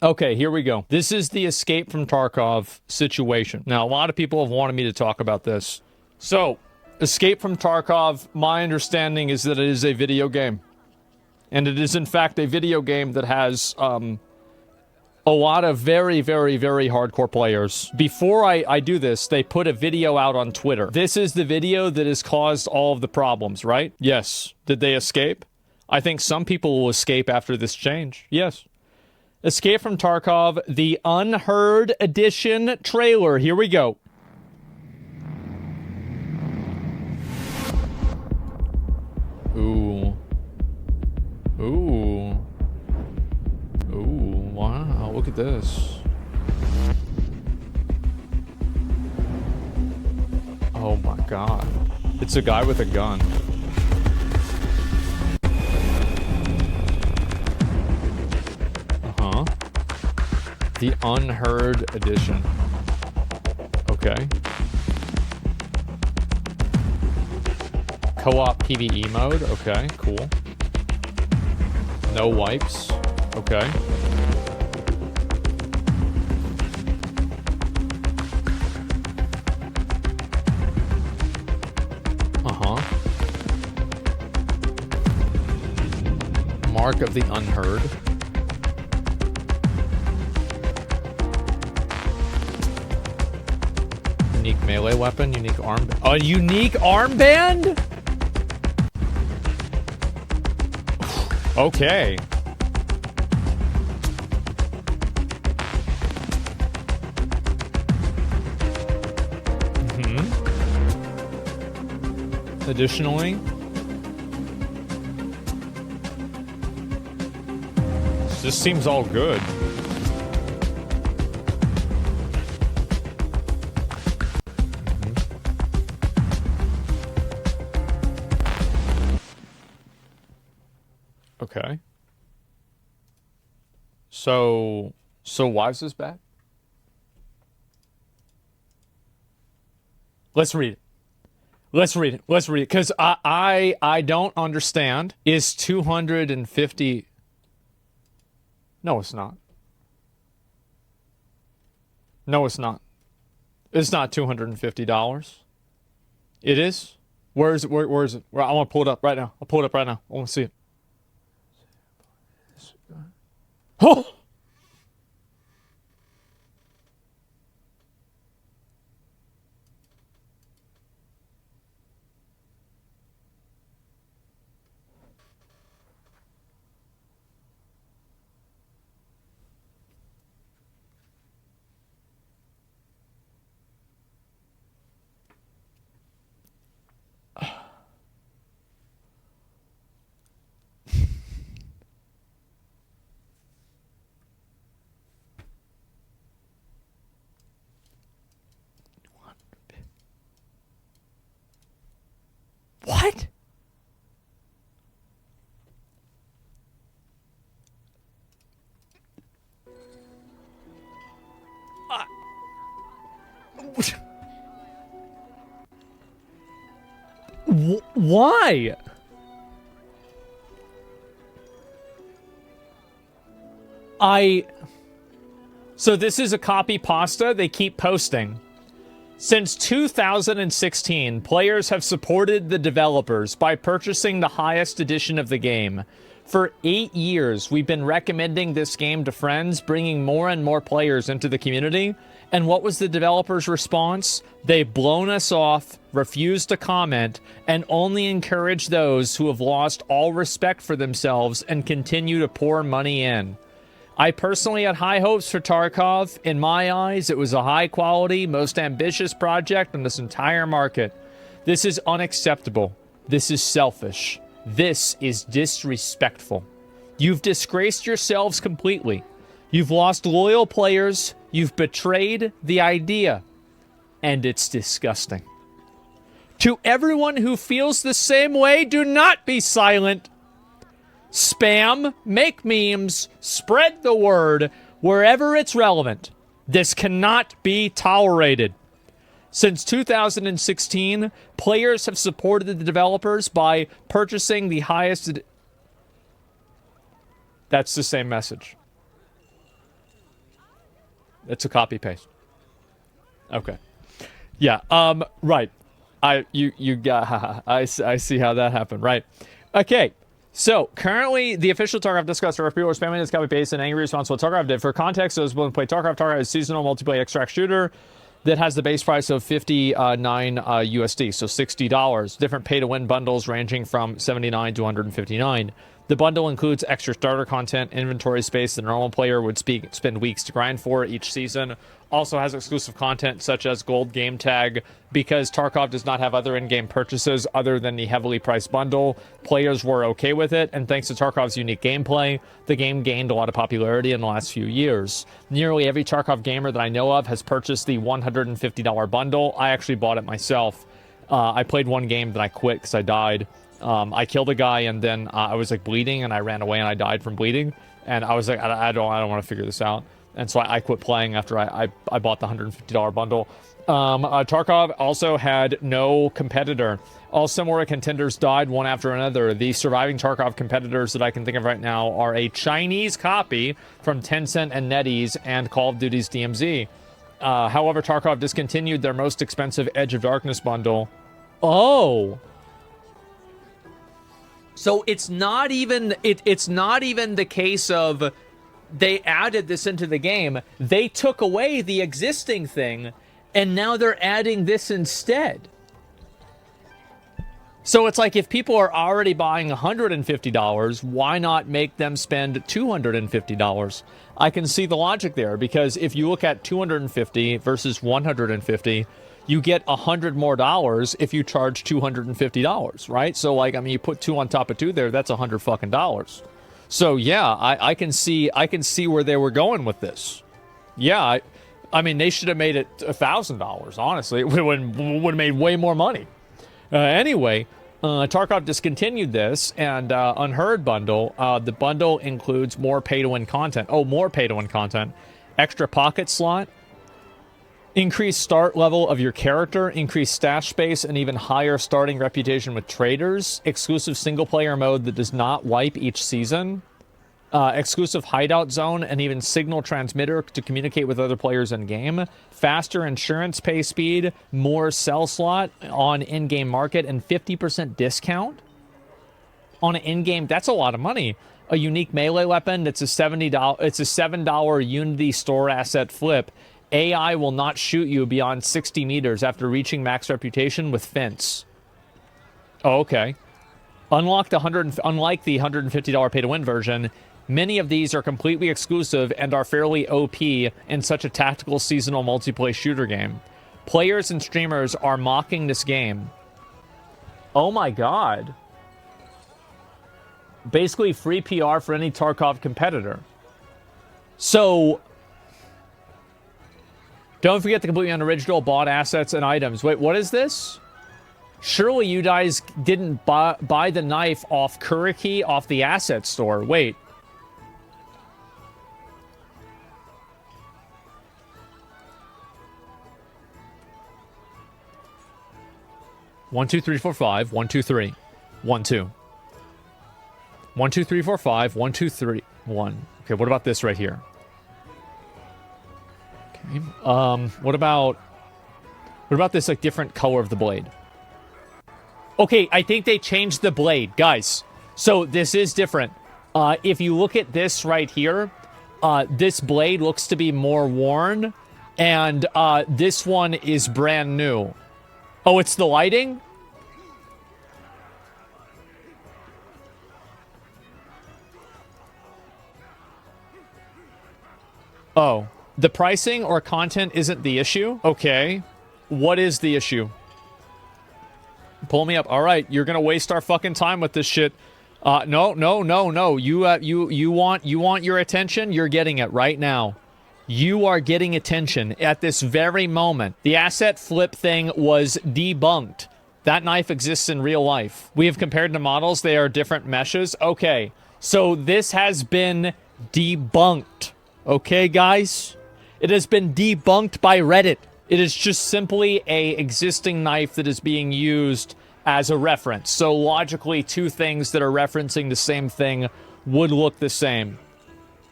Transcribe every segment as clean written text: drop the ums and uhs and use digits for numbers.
Okay, here we go. This is the Escape from Tarkov situation. Now, a lot of people have wanted me to talk about this. So, Escape from Tarkov, my understanding is that it is a video game. And it is, in fact, a video game that has, a lot of very, very, very hardcore players. Before I do this, they put a video out on Twitter. This is the video that has caused all of the problems, right? Yes. Did they escape? I think some people will escape after this change. Yes. Escape from Tarkov, the Unheard Edition trailer. Here we go. Ooh. Ooh. Ooh, wow, look at this. Oh my god. It's a guy with a gun. Uh-huh. The Unheard Edition. Okay. Co-op PvE mode. Okay, cool. No wipes. Okay. Uh-huh. Mark of the Unheard. Unique melee weapon, unique arm... A unique armband? Okay. Additionally, this seems all good. Okay. So why is this bad? Let's read it. Let's read it. Let's read it. Because I don't understand. Is 250... No, it's not. No, it's not. It's not $250. It is? Where is it? Where is it? I want to pull it up right now. I'll pull it up right now. I want to see it. Oh! What? Why? So this is a copy pasta they keep posting. Since 2016, players have supported the developers by purchasing the highest edition of the game. For 8 years, we've been recommending this game to friends, bringing more and more players into the community. And what was the developers' response? They've blown us off, refused to comment, and only encourage those who have lost all respect for themselves and continue to pour money in. I personally had high hopes for Tarkov. In my eyes, it was a high-quality, most ambitious project in this entire market. This is unacceptable. This is selfish. This is disrespectful. You've disgraced yourselves completely. You've lost loyal players. You've betrayed the idea. And it's disgusting. To everyone who feels the same way, do not be silent. Spam, make memes, spread the word wherever it's relevant. This cannot be tolerated. Since 2016, players have supported the developers by purchasing the highest... That's the same message. It's a copy paste. Okay. Yeah. Right. You got. I see how that happened. Right. Okay. So currently, the official Tarkov Discuss server people are spamming this copy paste and angry response to what Tarkov did. For context, those willing to play Tarkov. Tarkov is a seasonal multiplayer extract shooter that has the base price of 59 USD, so $60. Different pay-to-win bundles ranging from 79 to 159. The bundle includes extra starter content, inventory space that a normal player would spend weeks to grind for each season. Also has exclusive content such as gold game tag. Because Tarkov does not have other in-game purchases other than the heavily priced bundle, players were okay with it, and thanks to Tarkov's unique gameplay, the game gained a lot of popularity in the last few years. Nearly every Tarkov gamer that I know of has purchased the $150 bundle. I actually bought it myself. I played one game, then I quit because I died. I killed a guy, and then I was like bleeding, and I ran away, and I died from bleeding. And I was like, I don't want to figure this out. And so I quit playing after I bought the $150 bundle. Tarkov also had no competitor. All similar contenders died one after another. The surviving Tarkov competitors that I can think of right now are a Chinese copy from Tencent and NetEase and Call of Duty's DMZ. However, Tarkov discontinued their most expensive Edge of Darkness bundle. Oh. So it's not even it's not even the case of they added this into the game. They took away the existing thing, and now they're adding this instead. So it's like if people are already buying $150, why not make them spend $250? I can see the logic there, because if you look at $250 versus $150, you get $100 more if you charge $250, right? So like, I mean, you put 2 on top of 2 there, that's $100 fucking dollars. So yeah, I can see where they were going with this. Yeah, I mean, they should have made it $1,000. Honestly, it would have made way more money. Anyway, Tarkov discontinued this, and Unheard bundle. The bundle includes more pay-to-win content. Oh, more pay-to-win content. Extra pocket slot. Increased start level of your character, increased stash space, and even higher starting reputation with traders. Exclusive single-player mode that does not wipe each season. Exclusive hideout zone, and even signal transmitter to communicate with other players in-game. Faster insurance pay speed, more sell slot on in-game market, and 50% discount on an in-game. That's a lot of money. A unique melee weapon that's a $70. It's a $7 Unity store asset flip. AI will not shoot you beyond 60 meters after reaching max reputation with fence. Oh, okay. Unlike the $150 pay-to-win version, many of these are completely exclusive and are fairly OP in such a tactical seasonal multiplayer shooter game. Players and streamers are mocking this game. Oh my god. Basically free PR for any Tarkov competitor. So don't forget the completely unoriginal bought assets and items. Wait, what is this? Surely you guys didn't buy the knife off Kuriki off the asset store. Wait. One, two, three, four, five. 1, 2, 3. 1, 2. 1, 2, 3, 4, 5. 1, 2, 3. 1. Okay, what about this right here? Okay. What about this like different color of the blade? Okay, I think they changed the blade, guys. So this is different. If you look at this right here, this blade looks to be more worn, and this one is brand new. Oh, it's the lighting? Oh, the pricing or content isn't the issue? Okay. What is the issue? Pull me up. All right, you're gonna waste our fucking time with this shit. No. You want your attention? You're getting it right now. You are getting attention at this very moment. The asset flip thing was debunked. That knife exists in real life. We have compared to models. They are different meshes. Okay, so this has been debunked. Okay, guys? It has been debunked by Reddit. It is just simply a existing knife that is being used as a reference. So logically, two things that are referencing the same thing would look the same.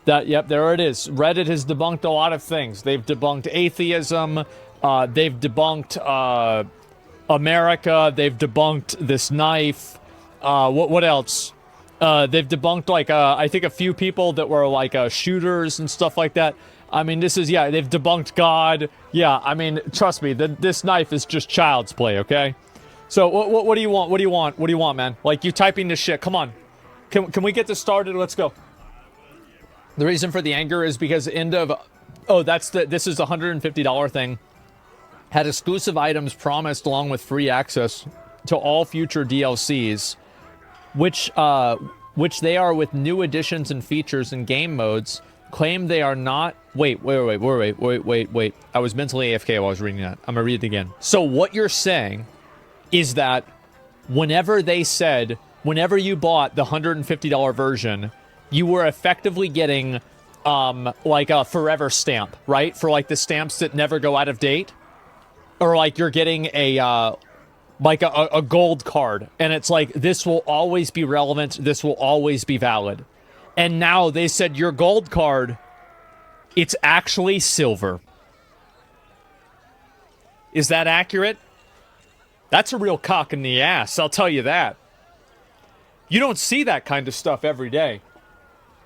Yep, there it is. Reddit has debunked a lot of things. They've debunked atheism. They've debunked America. They've debunked this knife. What else? They've debunked like I think a few people that were like shooters and stuff like that. I mean, they've debunked God. Yeah, I mean, trust me, this knife is just child's play, okay? So what do you want? What do you want? What do you want, man? Like, you typing this shit. Come on. Can we get this started? Let's go. The reason for the anger is because this is a $150 thing. Had exclusive items promised along with free access to all future DLCs, which they are with new additions and features and game modes. Claim they are not. Wait. I was mentally AFK while I was reading that. I'm gonna read it again. So what you're saying is that whenever you bought the $150 version, you were effectively getting like a forever stamp, right? For like the stamps that never go out of date, or like you're getting a gold card, and it's like, this will always be relevant, this will always be valid. And now they said your gold card, it's actually silver. Is that accurate? That's a real cock in the ass, I'll tell you that. You don't see that kind of stuff every day.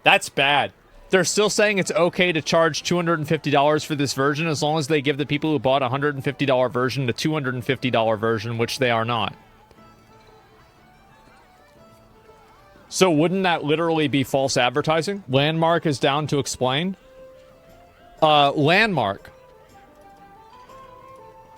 That's bad. They're still saying it's okay to charge $250 for this version as long as they give the people who bought a $150 version the $250 version, which they are not. So wouldn't that literally be false advertising? Landmark is down to explain. Landmark.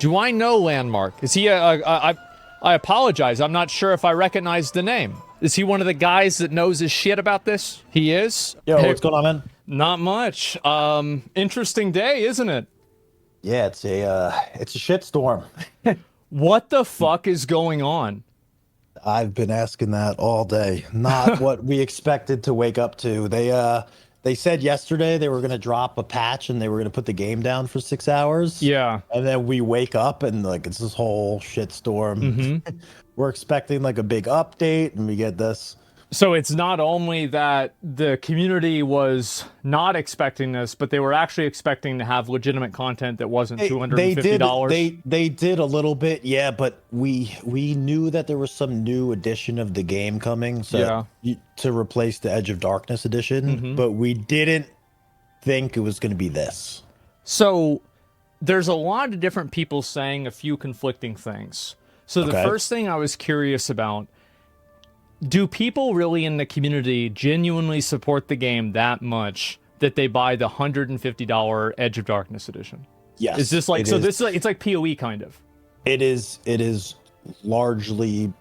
Do I know Landmark? Is he I apologize. I'm not sure if I recognize the name. Is he one of the guys that knows his shit about this? He is? Yo, hey, what's going on, man? Not much. Interesting day, isn't it? Yeah, it's a shitstorm. What the fuck is going on? I've been asking that all day. Not what we expected to wake up to. They said yesterday they were going to drop a patch and they were going to put the game down for 6 hours. Yeah. And then we wake up and like it's this whole shitstorm. Mm-hmm. We're expecting like a big update and we get this. So it's not only that the community was not expecting this, but they were actually expecting to have legitimate content that wasn't $250. They did a little bit, yeah, but we knew that there was some new edition of the game coming, so to replace the Edge of Darkness edition, but we didn't think it was going to be this. So there's a lot of different people saying a few conflicting things. So the first thing I was curious about, do people really in the community genuinely support the game that much that they buy the $150 Edge of Darkness edition? Yes. Is this like, it's like PoE kind of? It is largely,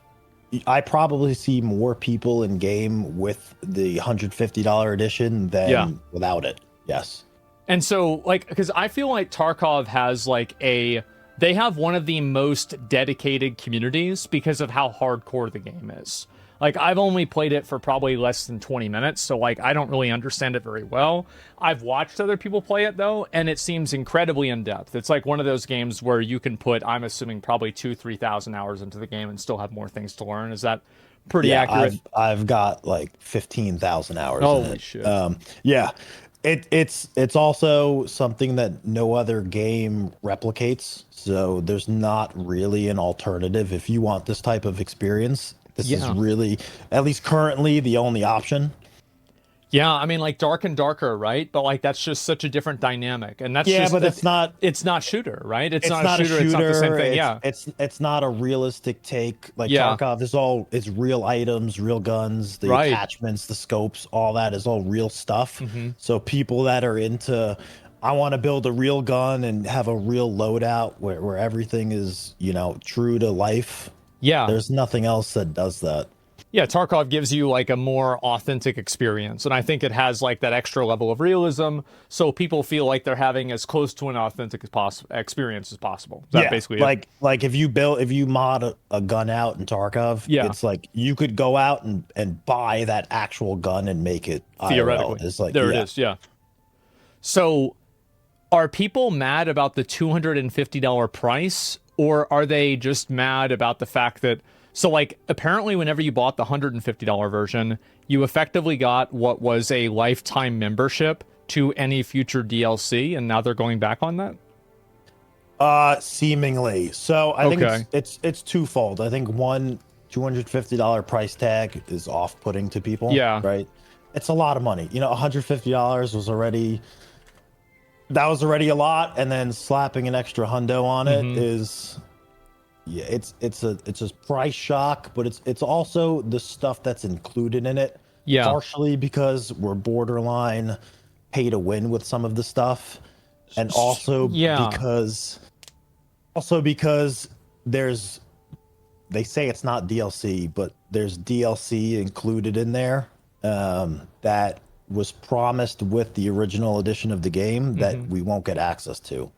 I probably see more people in game with the $150 edition than without it. Yes. And so like, because I feel like Tarkov has like they have one of the most dedicated communities because of how hardcore the game is. Like, I've only played it for probably less than 20 minutes, so, like, I don't really understand it very well. I've watched other people play it, though, and it seems incredibly in-depth. It's like one of those games where you can put, I'm assuming, probably 3,000 hours into the game and still have more things to learn. Is that pretty accurate? I've got, like, 15,000 hours in it. Holy shit. Yeah. It's also something that no other game replicates, so there's not really an alternative if you want this type of experience. This is really, at least currently, the only option. Yeah, I mean, like Dark and Darker, right? But like that's just such a different dynamic, and that's but it's not shooter, right? It's not a shooter. It's not the same thing. It's not a realistic take like Tarkov. It's real items, real guns, the attachments, the scopes, all that is all real stuff. So people that are into, I want to build a real gun and have a real loadout where everything is, true to life. Yeah. There's nothing else that does that. Yeah, Tarkov gives you like a more authentic experience, and I think it has like that extra level of realism, so people feel like they're having as close to an authentic experience as possible. Is that basically like if you mod a gun out in Tarkov, it's like you could go out and buy that actual gun and make it theoretically. It's like it is. Yeah. So, are people mad about the $250 price? Or are they just mad about the fact that So, like, apparently whenever you bought the $150 version, you effectively got what was a lifetime membership to any future DLC, and now they're going back on that? Seemingly. So I think it's twofold. I think one, $250 price tag is off-putting to people. Yeah. Right. It's a lot of money. You know, $150 was already a lot, and then slapping an extra hundo on it is, yeah, it's a price shock, but it's also the stuff that's included in it. Yeah. Partially because we're borderline pay to win with some of the stuff, and also because there's, they say it's not DLC, but there's DLC included in there that was promised with the original edition of the game that we won't get access to.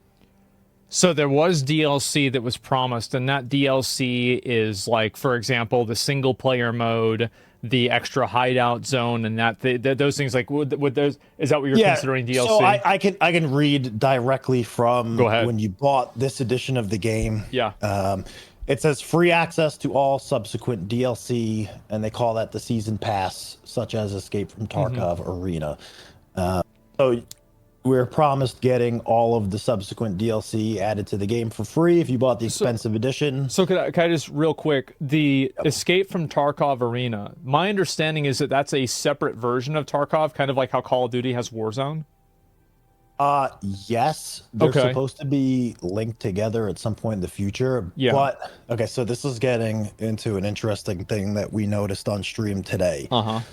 So there was DLC that was promised, and that DLC is like, for example, the single player mode, the extra hideout zone, and those things. Like, would those, is that what you're considering DLC? So I can read directly from when you bought this edition of the game. Yeah. It says free access to all subsequent DLC, and they call that the season pass, such as Escape from Tarkov Arena. So we're promised getting all of the subsequent DLC added to the game for free if you bought the expensive edition. So can I just real quick, the Escape from Tarkov Arena, my understanding is that that's a separate version of Tarkov, kind of like how Call of Duty has Warzone? Yes, they're supposed to be linked together at some point in the future. Yeah. But okay, so this is getting into an interesting thing that we noticed on stream today.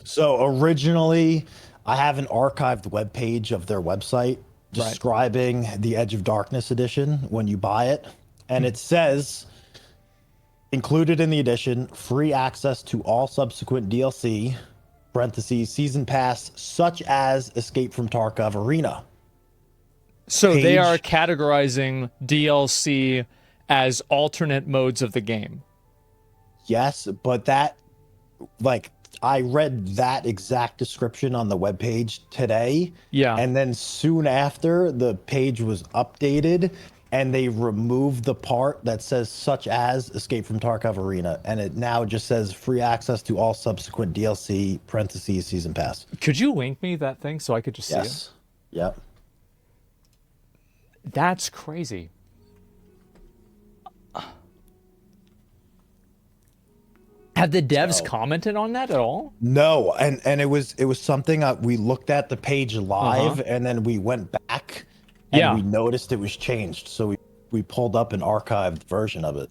So originally, I have an archived webpage of their website describing the Edge of Darkness edition when you buy it, and it says included in the edition, free access to all subsequent DLC (parentheses season pass) such as Escape from Tarkov Arena. So they are categorizing DLC as alternate modes of the game. Yes, but that, like, I read that exact description on the webpage today. Yeah. And then soon after, the page was updated, and they removed the part that says such as Escape from Tarkov Arena, and it now just says free access to all subsequent DLC (parentheses season pass). Could you link me that thing so I could just see it? Yep. That's crazy. Have the devs commented on that at all? No, and it was something we looked at the page live, and then we went back and we noticed it was changed. So we pulled up an archived version of it.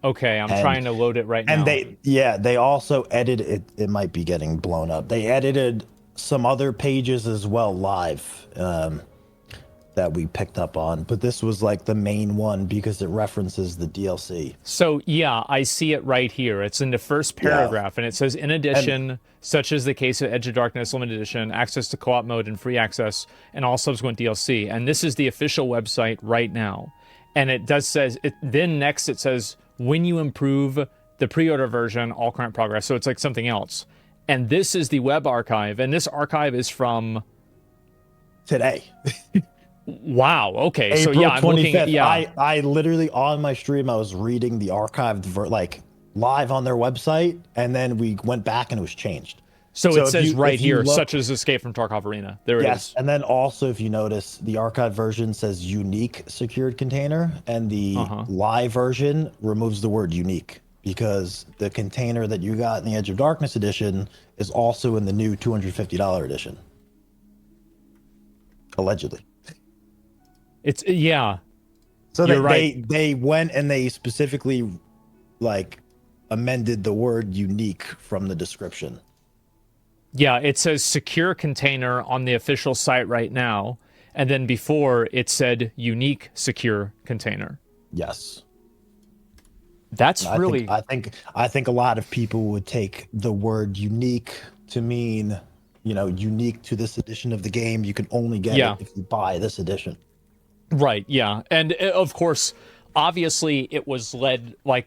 Okay, I'm trying to load it right now. And they also edited it. It might be getting blown up. They edited some other pages as well live. That we picked up on, but this was like the main one because it references the DLC. So yeah, I see it right here. It's in the first paragraph, and it says, in addition, such as the case of Edge of Darkness Limited Edition, access to co-op mode and free access, and all subsequent DLC. And this is the official website right now. And it does says, then next it says, when you improve the pre-order version, all current progress. So it's like something else. And this is the web archive, and this archive is from today. Wow. Okay. April so yeah, I'm 25th. looking at, I literally on my stream I was reading the archived like live on their website, and then we went back and it was changed. So it says right here, such as Escape from Tarkov Arena. There it is. Yes, and then also if you notice, the archived version says unique secured container, and the live version removes the word unique because the container that you got in the Edge of Darkness edition is also in the new $250 edition. Allegedly. It's So they went and they specifically like amended the word unique from the description. Yeah, it says secure container on the official site right now, and then before it said unique secure container. Yes. That's I really I think a lot of people would take the word unique to mean, unique to this edition of the game. You can only get it if you buy this edition. Right, yeah. And of course, obviously it was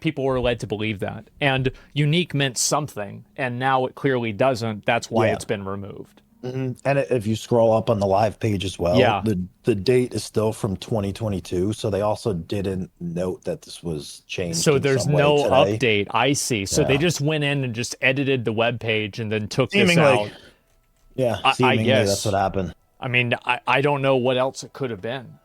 people were led to believe that. And unique meant something, and now it clearly doesn't. That's why it's been removed. And if you scroll up on the live page as well, Yeah. the date is still from 2022, so they also didn't note that this was changed So in there's some way no today. update. I see. So they Yeah, just went in and just edited the web page and then took this seemingly. out. Yeah, I seemingly that's what guess. happened. I mean, I don't know what else it could have been.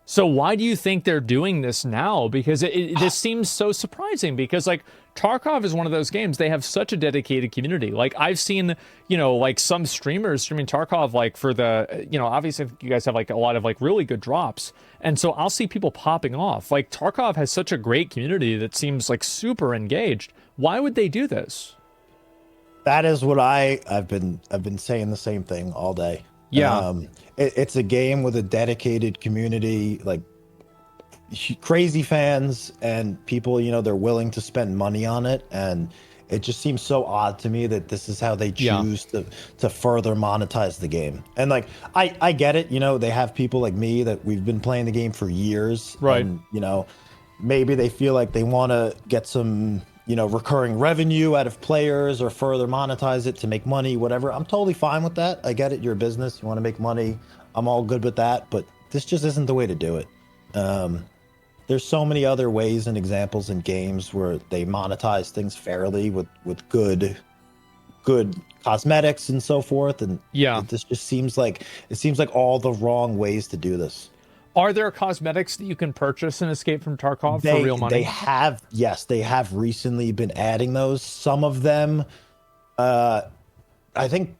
So why do you think they're doing this now? Because this seems so surprising because like Tarkov is one of those games, they have such a dedicated community. Like I've seen, like some streamers streaming Tarkov like for the, obviously you guys have like a lot of like really good drops. And so I'll see people popping off. Like Tarkov has such a great community that seems like super engaged. Why would they do this? That is what I've been saying the same thing all day. Yeah. It's a game with a dedicated community, like crazy fans and people, they're willing to spend money on it. And it just seems so odd to me that this is how they choose to further monetize the game. And like, I get it, they have people like me that we've been playing the game for years. Right. And, maybe they feel like they want to get some, recurring revenue out of players or further monetize it to make money, whatever. I'm totally fine with that. I get it. You're a business. You want to make money. I'm all good with that. But this just isn't the way to do it. There's so many other ways and examples in games where they monetize things fairly with good cosmetics and so forth. And this just seems like all the wrong ways to do this. Are there cosmetics that you can purchase in Escape from Tarkov for real money? They have recently been adding those. Some of them, I think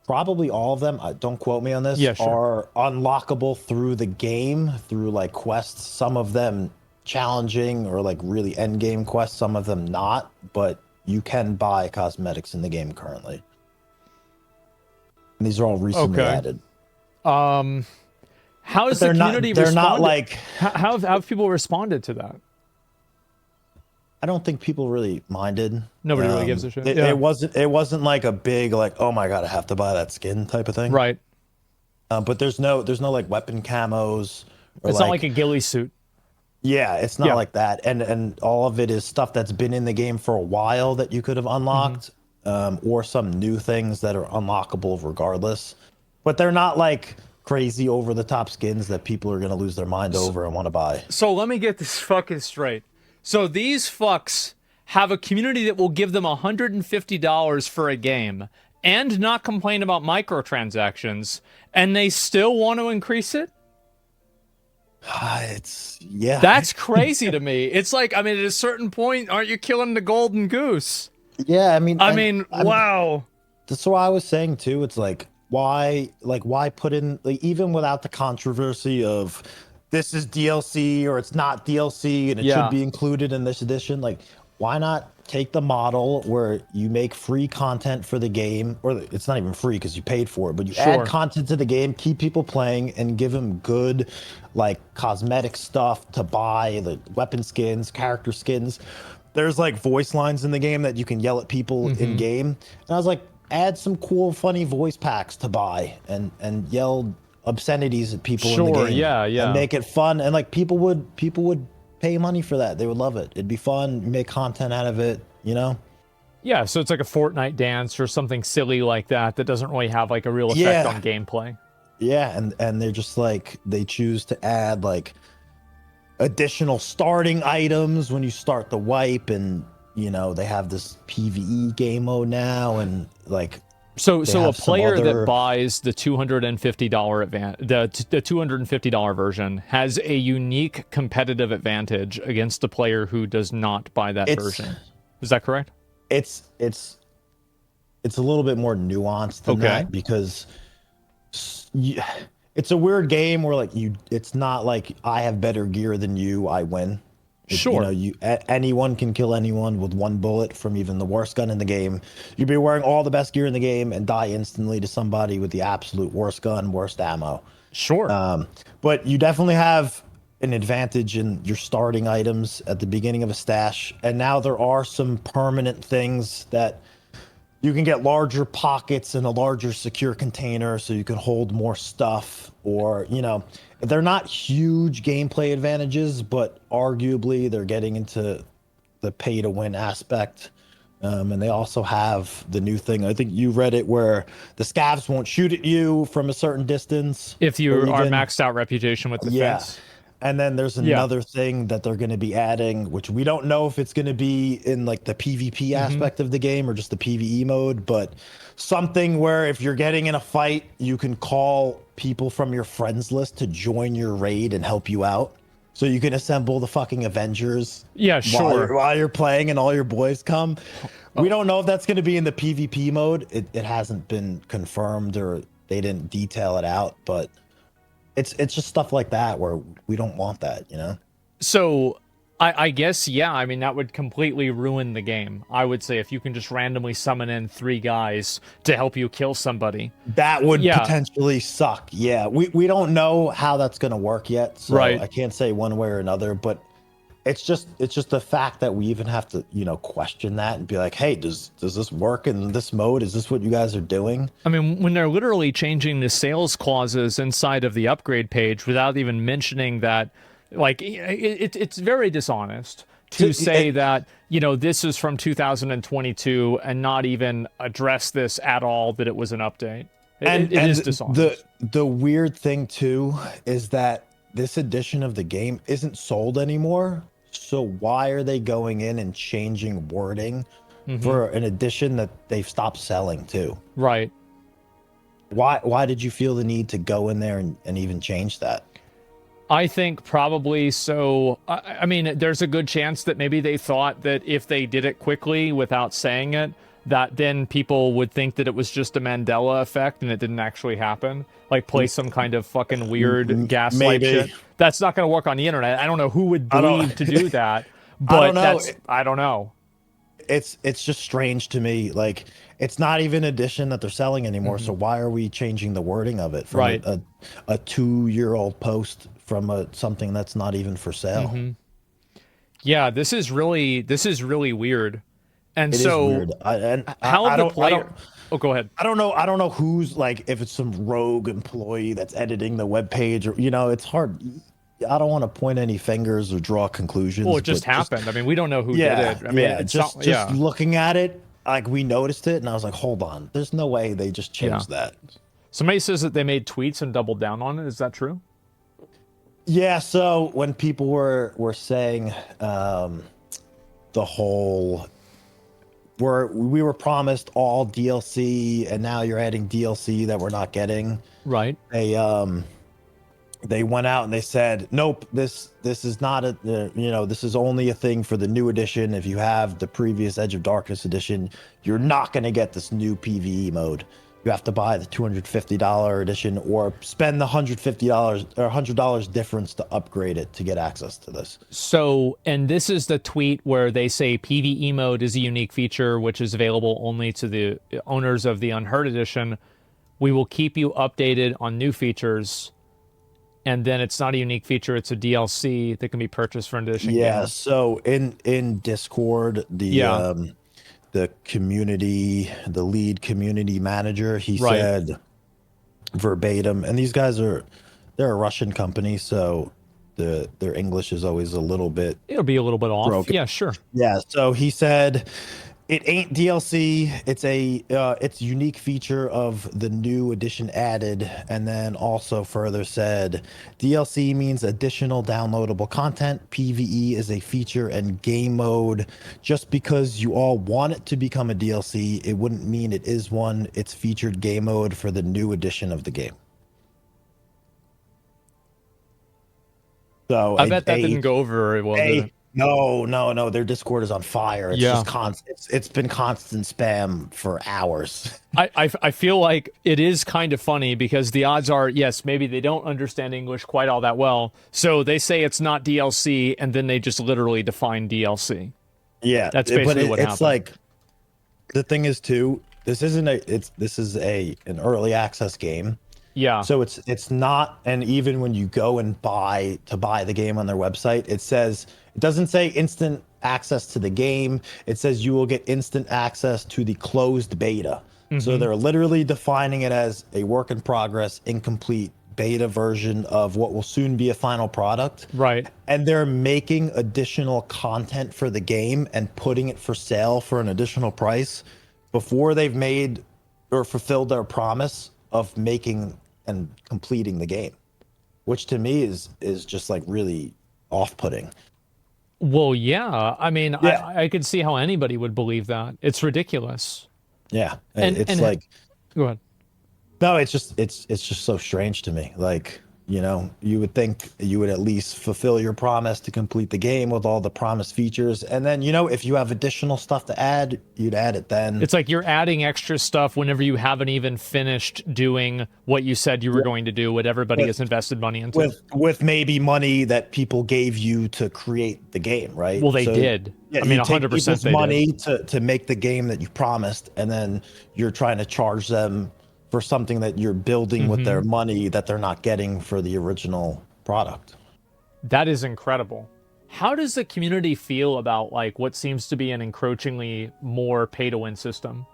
probably all of them, don't quote me on this, are unlockable through the game, through like quests. Some of them challenging or like really end game quests, some of them not, but you can buy cosmetics in the game currently. And these are all recently added. How has the community responded? They're not like... How have people responded to that? I don't think people really minded. Nobody really gives a shit. It wasn't like a big like, oh my god, I have to buy that skin type of thing. Right. But there's no like weapon camos. It's not like a ghillie suit. Yeah, it's not like that. And all of it is stuff that's been in the game for a while that you could have unlocked, or some new things that are unlockable regardless. But they're not like crazy over the top skins that people are going to lose their mind over and want to buy. So let me get this fucking straight. So these fucks have a community that will give them $150 for a game and not complain about microtransactions, and they still want to increase it? That's crazy to me. It's like, I mean, at a certain point, aren't you killing the golden goose? Yeah, I mean, wow. That's what I was saying too. It's like, why put in, like, even without the controversy of this is DLC or it's not DLC and it should be included in this edition, like, why not take the model where you make free content for the game, or it's not even free because you paid for it, but you add content to the game, keep people playing, and give them good like cosmetic stuff to buy, like weapon skins, character skins. There's like voice lines in the game that you can yell at people in game, and I was like, add some cool funny voice packs to buy and yell obscenities at people in the game, and make it fun, and like people would pay money for that. They would love it. It'd be fun. Make content out of it, Yeah, so it's like a Fortnite dance or something silly like that doesn't really have like a real effect on gameplay. Yeah, and they're just like, they choose to add like additional starting items when you start the wipe, and they have this PvE game mode now, and like so a player that buys the $250 the $250 version has a unique competitive advantage against the player who does not buy that version. Is that correct? It's a little bit more nuanced than that, because it's a weird game where like it's not like I have better gear than you, I win. Anyone can kill anyone with one bullet from even the worst gun in the game. You'd be wearing all the best gear in the game and die instantly to somebody with the absolute worst gun, worst ammo. But you definitely have an advantage in your starting items at the beginning of a stash. And now there are some permanent things that you can get larger pockets and a larger secure container so you can hold more stuff, or, they're not huge gameplay advantages, but arguably they're getting into the pay to win aspect And they also have the new thing. I think you read it where the scavs won't shoot at you from a certain distance. If you are maxed out reputation with defense. And then there's another thing that they're going to be adding, which we don't know if it's going to be in like the PvP aspect of the game or just the PvE mode, but something where if you're getting in a fight, you can call people from your friends list to join your raid and help you out. So you can assemble the fucking Avengers. Yeah, sure. While you're playing and all your boys come. We don't know if that's going to be in the PvP mode. It hasn't been confirmed or they didn't detail it out, but it's just stuff like that where we don't want that, you know? So I guess, yeah, I mean, that would completely ruin the game. I would say if you can just randomly summon in 3 guys to help you kill somebody. That would potentially suck. Yeah, we don't know how that's going to work yet. So I can't say one way or another, but it's just the fact that we even have to, you know, question that and be like, hey, does this work in this mode? Is this what you guys are doing? I mean, when they're literally changing the sales clauses inside of the upgrade page without even mentioning that, like, it's very dishonest to say that, you know, this is from 2022 and not even address this at all, that it was an update. It is dishonest. The weird thing too is that this edition of the game isn't sold anymore. So why are they going in and changing wording for an edition that they've stopped selling too? Right. Why did you feel the need to go in there and even change that? I think probably so. I mean, there's a good chance that maybe they thought that if they did it quickly without saying it, that then people would think that it was just a Mandela effect and it didn't actually happen. Like play some kind of fucking weird gaslight shit. That's not going to work on the internet. I don't know who would believe to do that, but I don't know. It's just strange to me. Like, it's not even an edition that they're selling anymore. So why are we changing the wording of it from a 2-year-old post from something that's not even for sale? Yeah, this is really weird. And it so is weird. Oh, go ahead. I don't know who's, like, if it's some rogue employee that's editing the web page, or, you know, it's hard. I don't want to point any fingers or draw conclusions. Well, it just happened. I mean, we don't know who did it. I mean, just looking at it, like, we noticed it, and I was like, hold on, there's no way they just changed that. Somebody says that they made tweets and doubled down on it. Is that true? Yeah. So when people were saying the whole, we were promised all DLC, and now you're adding DLC that we're not getting. Right. They went out and they said, nope, this is not this is only a thing for the new edition. If you have the previous Edge of Darkness edition, you're not going to get this new PvE mode. You have to buy the $250 edition or spend the $150 or $100 difference to upgrade it to get access to this. So, and this is the tweet where they say PvE mode is a unique feature which is available only to the owners of the Unheard edition. We will keep you updated on new features. And then it's not a unique feature; it's a DLC that can be purchased for an edition. Yeah. So in Discord, the community, the lead community manager, he said verbatim, and they're a Russian company, so their English is always it'll be a little bit off. Broken. Yeah, sure. Yeah. So he said, it ain't DLC. It's it's a unique feature of the new edition added, and then also further said, DLC means additional downloadable content. PvE is a feature and game mode. Just because you all want it to become a DLC, it wouldn't mean it is one. It's featured game mode for the new edition of the game. So I bet that didn't go over very well. Did it? No. Their Discord is on fire. It's just constant. It's been constant spam for hours. I feel like it is kind of funny because the odds are, yes, maybe they don't understand English quite all that well. So they say it's not DLC, and then they just literally define DLC. Yeah, that's basically what happened. It's like, the thing is too, this is an early access game. Yeah. So it's not, and even when you go and buy the game on their website, it doesn't say instant access to the game. It says you will get instant access to the closed beta. So they're literally defining it as a work in progress, incomplete beta version of what will soon be a final product. Right. And they're making additional content for the game and putting it for sale for an additional price before they've made or fulfilled their promise of making and completing the game, which to me is just like really off-putting. Well, yeah. I mean, Yeah. I could see how anybody would believe that. It's ridiculous. Yeah. It's like, go ahead. no, it's just so strange to me. Like, you know, you would think you would at least fulfill your promise to complete the game with all the promised features. And then, you know, if you have additional stuff to add, you'd add it then. It's like you're adding extra stuff whenever you haven't even finished doing what you said you were going to do, what everybody has invested money into. With maybe money that people gave you to create the game, right? Well, they did. Yeah, I mean, 100% they money did. to make the game that you promised, and then you're trying to charge them for something that you're building with their money that they're not getting for the original product. That is incredible. How does the community feel about like what seems to be an encroachingly more pay-to-win system?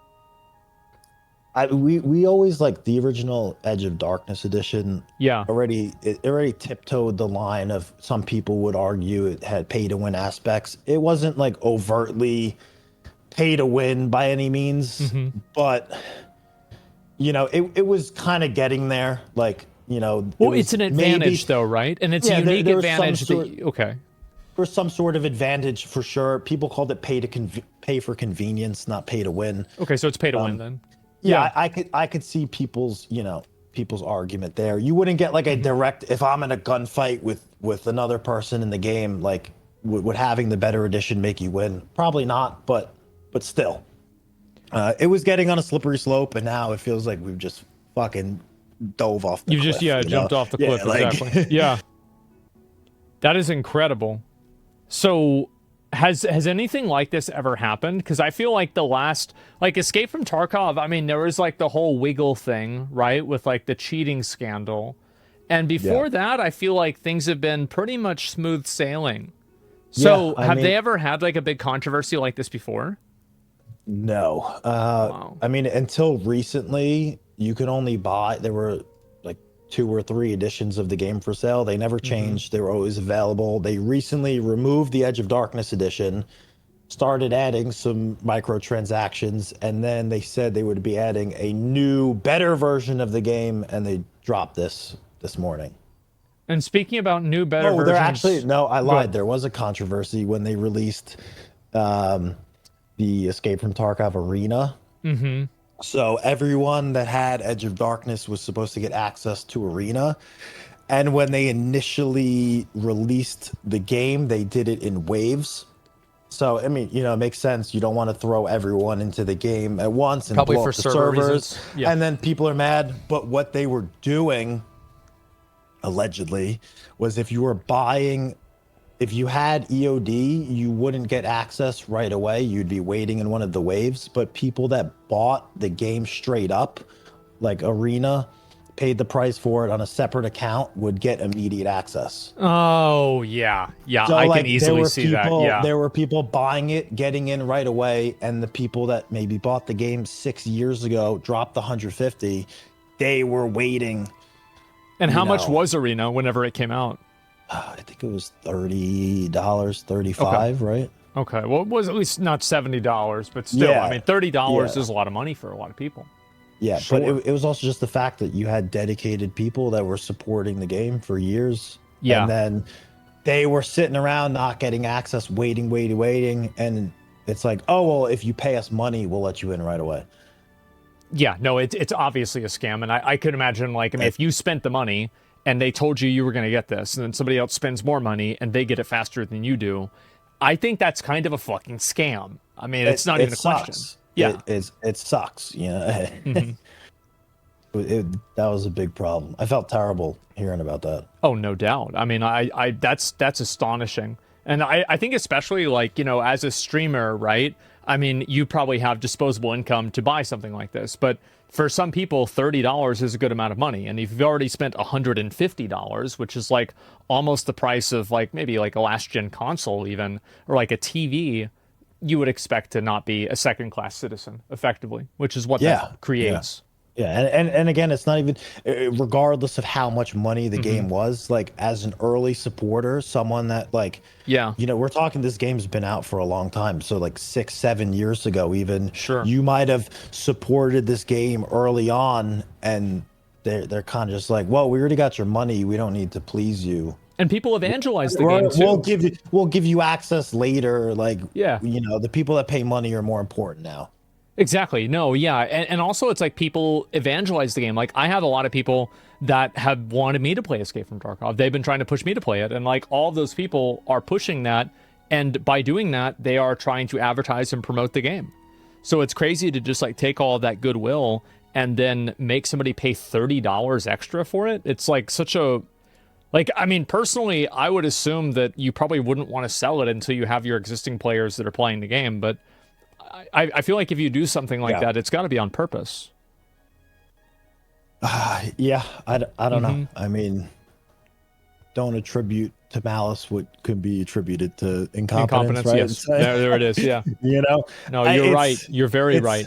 We always like the original Edge of Darkness edition. Yeah. It already tiptoed the line of, some people would argue it had pay-to-win aspects. It wasn't like overtly pay-to-win by any means, but you know, it was kind of getting there. Like, you know, well, it's an advantage though, right? And it's a unique advantage. Okay. There's some sort of advantage for sure. People called it pay for convenience, not pay to win. Okay, so it's pay to win then. Yeah, I could see people's argument there. You wouldn't get like a direct, if I'm in a gunfight with another person in the game, like would having the better edition make you win? Probably not, but still. It was getting on a slippery slope, and now it feels like we've just fucking dove off the cliff. Jumped off the cliff, exactly. Yeah. That is incredible. So has anything like this ever happened? Because I feel like the last, like Escape from Tarkov, I mean, there was like the whole Wiggle thing, right? With like the cheating scandal. And before that, I feel like things have been pretty much smooth sailing. So have they ever had like a big controversy like this before? No. Wow. I mean, until recently, you could only buy, there were like 2 or 3 editions of the game for sale. They never changed. They were always available. They recently removed the Edge of Darkness edition, started adding some microtransactions, and then they said they would be adding a new, better version of the game, and they dropped this morning. And speaking about new, better versions... They're actually... No, I lied. There was a controversy when they released the Escape from Tarkov Arena. So everyone that had Edge of Darkness was supposed to get access to Arena. And when they initially released the game, they did it in waves. So, I mean, you know, it makes sense. You don't want to throw everyone into the game at once and probably blow for up the server servers. Reasons. Yeah. And then people are mad. But what they were doing, allegedly, was if you were buying... If you had EOD, you wouldn't get access right away. You'd be waiting in one of the waves. But people that bought the game straight up, like Arena, paid the price for it on a separate account, would get immediate access. Oh, yeah. Yeah, so, I can easily see that. Yeah. There were people buying it, getting in right away, and the people that maybe bought the game 6 years ago, dropped the 150, they were waiting. And how much was Arena whenever it came out? I think it was $30, $35, right? Okay, well, it was at least not $70, but still, I mean, $30 is a lot of money for a lot of people. Yeah, sure. But it was also just the fact that you had dedicated people that were supporting the game for years. Yeah. And then they were sitting around not getting access, waiting. And it's like, oh, well, if you pay us money, we'll let you in right away. Yeah, no, it's obviously a scam. And I could imagine, like, I mean, if you spent the money and they told you were going to get this, and then somebody else spends more money and they get it faster than you do, I think that's kind of a fucking scam. I mean, it's not even a question. Yeah, it sucks. You know, that was a big problem. I felt terrible hearing about that. Oh, no doubt. I mean, I that's astonishing, and I think especially like, you know, as a streamer, right? I mean, you probably have disposable income to buy something like this, but for some people, $30 is a good amount of money. And if you've already spent $150, which is like almost the price of like maybe like a last gen console even, or like a TV, you would expect to not be a second class citizen effectively, which is what that creates. Yeah, and again, it's not even regardless of how much money the game was, like as an early supporter, someone that like, yeah, we're talking this game's been out for a long time, so like 6-7 years ago even, sure. you might have supported this game early on, and they're kind of just like, well, we already got your money, we don't need to please you. And people evangelized the game too. We'll give you access later, like, yeah, the people that pay money are more important now. exactly. No, yeah. And also it's like people evangelize the game. Like I have a lot of people that have wanted me to play Escape from Tarkov. They've been trying to push me to play it. And like all of those people are pushing that. And by doing that, they are trying to advertise and promote the game. So it's crazy to just like take all of that goodwill and then make somebody pay $30 extra for it. It's like such a, like, I mean, personally, I would assume that you probably wouldn't want to sell it until you have your existing players that are playing the game. But I feel like if you do something like that, it's got to be on purpose. Yeah, I don't know. I mean, don't attribute to malice what could be attributed to incompetence, right? Yes. There it is. Yeah. No, you're right. You're very right.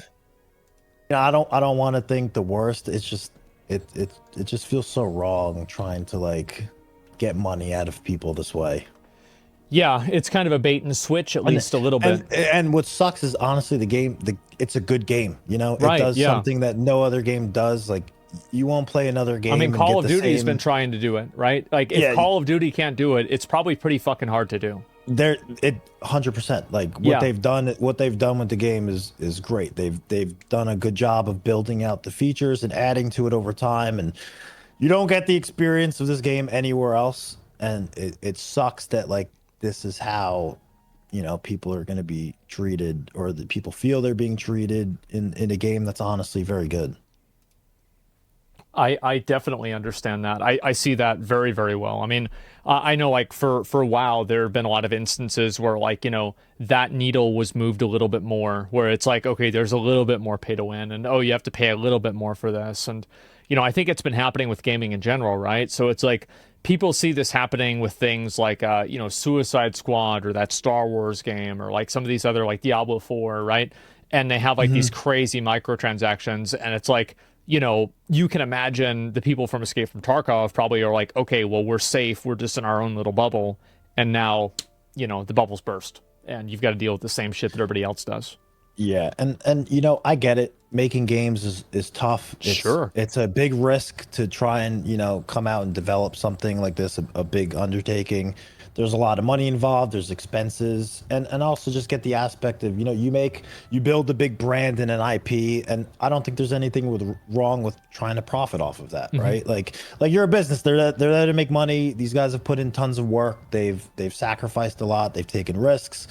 I don't want to think the worst. It's just it just feels so wrong trying to like get money out of people this way. Yeah, it's kind of a bait and switch, at least a little bit. And what sucks is honestly it's a good game. It does something that no other game does. Like you wont play another game. I mean, Call of Duty's been trying to do it, right? Like if Call of Duty can't do it, it's probably pretty fucking hard to do. 100%. Like what they've done with the game is great. They've done a good job of building out the features and adding to it over time, and you don't get the experience of this game anywhere else. And it sucks that like this is how people are going to be treated, or that people feel they're being treated in a game that's honestly very good. I definitely understand that. I see that very, very well. I mean, I know like for a while there have been a lot of instances where like, that needle was moved a little bit more, where it's like, okay, there's a little bit more pay to win, and you have to pay a little bit more for this. And, I think it's been happening with gaming in general, right? So it's like people see this happening with things like, Suicide Squad or that Star Wars game, or like some of these other like Diablo 4, right? And they have like these crazy microtransactions, and it's like, you can imagine the people from Escape from Tarkov probably are like, okay, well, we're safe. We're just in our own little bubble. And now, the bubble's burst, and you've got to deal with the same shit that everybody else does. Yeah. And I get it. Making games is tough. Sure. It's a big risk to try and, come out and develop something like this, a big undertaking. There's a lot of money involved, there's expenses, and also just get the aspect of, you build a big brand and an IP, and I don't think there's anything wrong with trying to profit off of that, right? Like you're a business, they're there to make money. These guys have put in tons of work, they've sacrificed a lot, they've taken risks.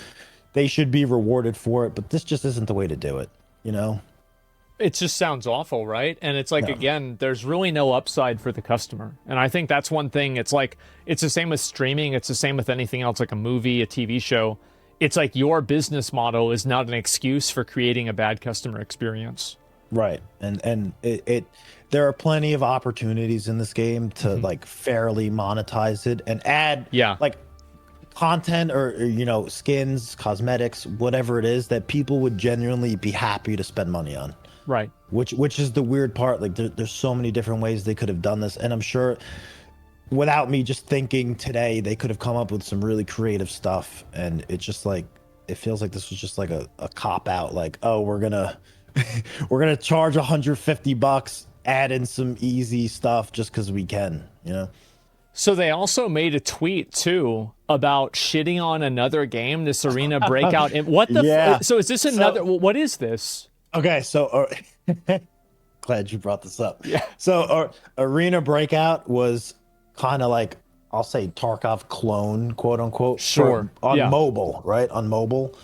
They should be rewarded for it, but this just isn't the way to do it, It just sounds awful, right? And it's like, again, there's really no upside for the customer. And I think that's one thing. It's like, it's the same with streaming. It's the same with anything else, like a movie, a TV show. It's like your business model is not an excuse for creating a bad customer experience. Right. And there are plenty of opportunities in this game to like fairly monetize it and add like content or skins, cosmetics, whatever it is that people would genuinely be happy to spend money on. Right. Which is the weird part. Like there's so many different ways they could have done this, and I'm sure without me just thinking today, they could have come up with some really creative stuff. And it's just like, it feels like this was just like a cop out. Like, oh, we're gonna charge $150, add in some easy stuff just because we can, So they also made a tweet too about shitting on another game, this Arena Breakout. And what the? So is this another? What is this? Okay, so glad you brought this up. Yeah. So Arena Breakout was kind of like, I'll say Tarkov clone, quote unquote. Sure. On mobile, right? On mobile.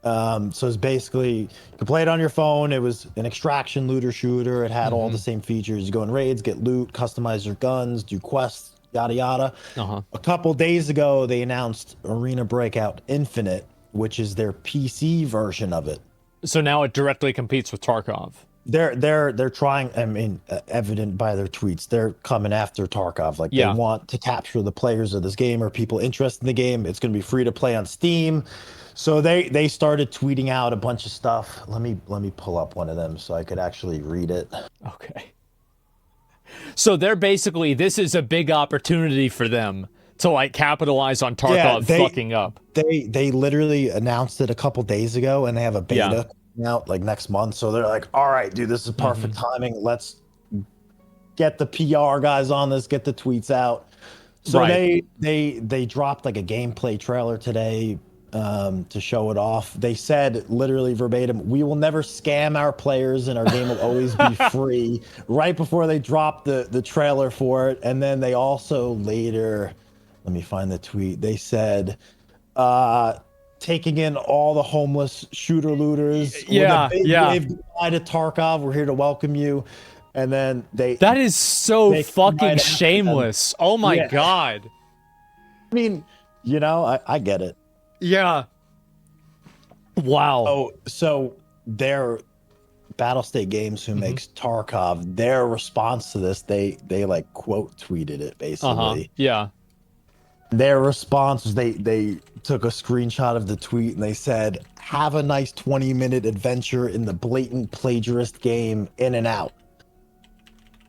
So it's basically, you could play it on your phone. It was an extraction looter shooter. It had all the same features. You go in raids, get loot, customize your guns, do quests, yada yada. A couple days ago, they announced Arena Breakout Infinite, which is their PC version of it. So now it directly competes with Tarkov. they're trying. I mean, evident by their tweets, they're coming after Tarkov. Like they want to capture the players of this game or people interested in the game. It's going to be free to play on Steam, so they started tweeting out a bunch of stuff. Let me pull up one of them so I could actually read it. Okay. So they're basically, this is a big opportunity for them to like capitalize on Tarkov fucking up. They literally announced it a couple days ago, and they have a beta out like next month. So they're like, all right, dude, this is perfect timing. Let's get the PR guys on this, get the tweets out. So they dropped like a gameplay trailer today to show it off. They said literally verbatim, we will never scam our players and our game will always be free, right before they dropped the trailer for it. And then they also later, let me find the tweet, they said taking in all the homeless shooter looters. Yeah, with a big wave goodbye to Tarkov. We're here to welcome you. And then that is so fucking shameless. Oh my god. I mean, you know, I get it. Yeah. Wow. Oh, so their Battlestate Games, who makes Tarkov, their response to this, they like quote tweeted it basically. Yeah. Their response was they took a screenshot of the tweet and they said, "Have a nice 20-minute adventure in the blatant plagiarist game In and Out."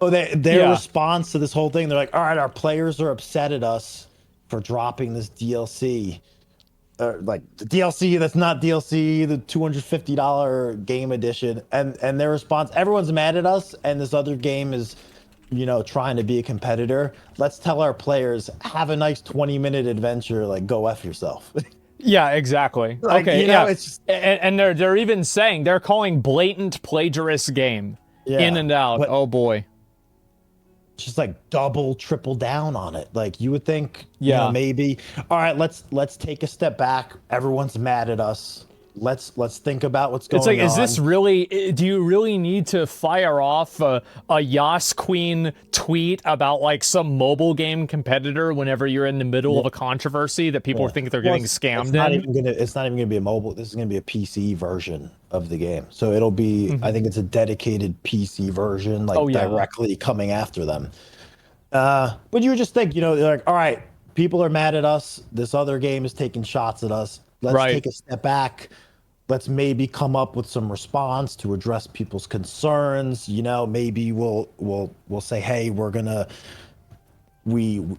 So their response to this whole thing, they're like, "All right, our players are upset at us for dropping this DLC." Like the DLC that's not DLC, the $250 game edition, and their response, everyone's mad at us, and this other game is, you know, trying to be a competitor. Let's tell our players, have a nice 20-minute adventure, like go F yourself. Yeah, exactly. Like, okay, you know, it's just, and they're even saying, they're calling blatant plagiarist game In and Out. But, oh boy. just like double, triple down on it. Like you would think, you know, maybe, all right, let's take a step back. Everyone's mad at us. Let's think about what's going on. It's like, is this really, do you really need to fire off a Yas Queen tweet about like some mobile game competitor whenever you're in the middle of a controversy that people think they're getting scammed it's not even gonna be a mobile. This is gonna be a PC version of the game. So it'll be, I think it's a dedicated PC version, like directly coming after them. But you would just think, you know, they're like, all right, people are mad at us. This other game is taking shots at us. Let's take a step back. Let's maybe come up with some response to address people's concerns. You know, maybe we'll say, hey, we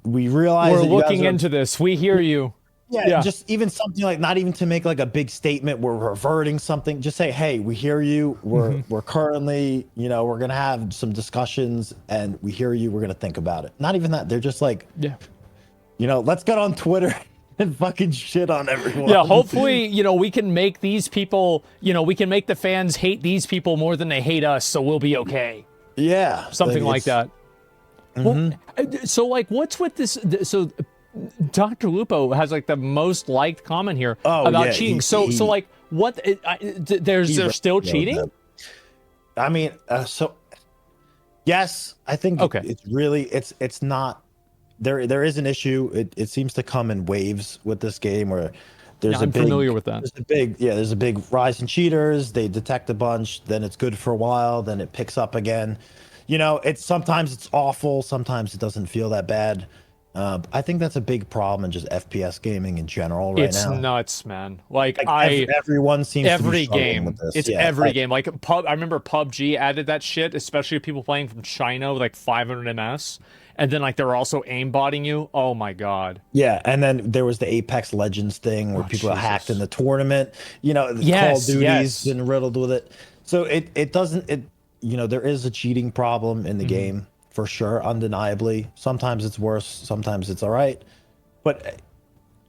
realize we're looking into this. We hear you. Yeah, just even something like, not even to make like a big statement, we're reverting something. Just say, hey, we hear you. We're currently, you know, we're gonna have some discussions, and we hear you. We're gonna think about it. Not even that. They're just like, you know, let's get on Twitter and fucking shit on everyone. Yeah, hopefully, you know, we can make these people, you know, we can make the fans hate these people more than they hate us, so we'll be okay. Yeah. Something like that. Well, so, like, what's with this? So, Dr. Lupo has, like, the most liked comment here about cheating. So, like, what? They're still cheating? I mean, so, yes, I think it's really, it's not. There is an issue. It seems to come in waves with this game, where there's I'm familiar with that. There's a big rise in cheaters. They detect a bunch, then it's good for a while, then it picks up again. You know, sometimes it's awful, sometimes it doesn't feel that bad. I think that's a big problem in just FPS gaming in general right now. It's nuts, man. Like everyone seems to be game with this. It's every game. Like I remember PUBG added that shit, especially people playing from China with like 500 ms. And then, like, they're also aimbotting you. Oh, my God. Yeah, and then there was the Apex Legends thing where people hacked in the tournament. You know, Call of Duty's been riddled with it. So it doesn't, you know, there is a cheating problem in the game, for sure, undeniably. Sometimes it's worse, sometimes it's all right. But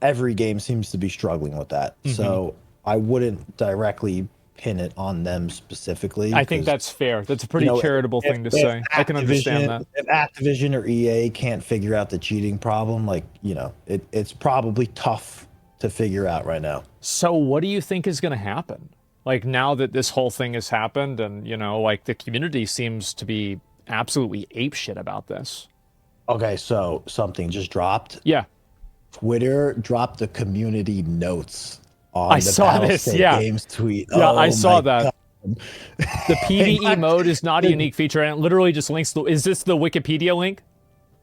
every game seems to be struggling with that. So I wouldn't directly pin it on them specifically. I think that's fair. That's a pretty charitable thing to say. I can understand that. If Activision or EA can't figure out the cheating problem, like, you know, it's probably tough to figure out right now. So what do you think is going to happen? Like, now that this whole thing has happened and, you know, like, the community seems to be absolutely apeshit about this. Okay, so something just dropped. Yeah. Twitter dropped the community notes on I saw this, Games tweet. Yeah, I saw that. God. The PvE mode is not a unique feature, and it literally just links to, is this the Wikipedia link?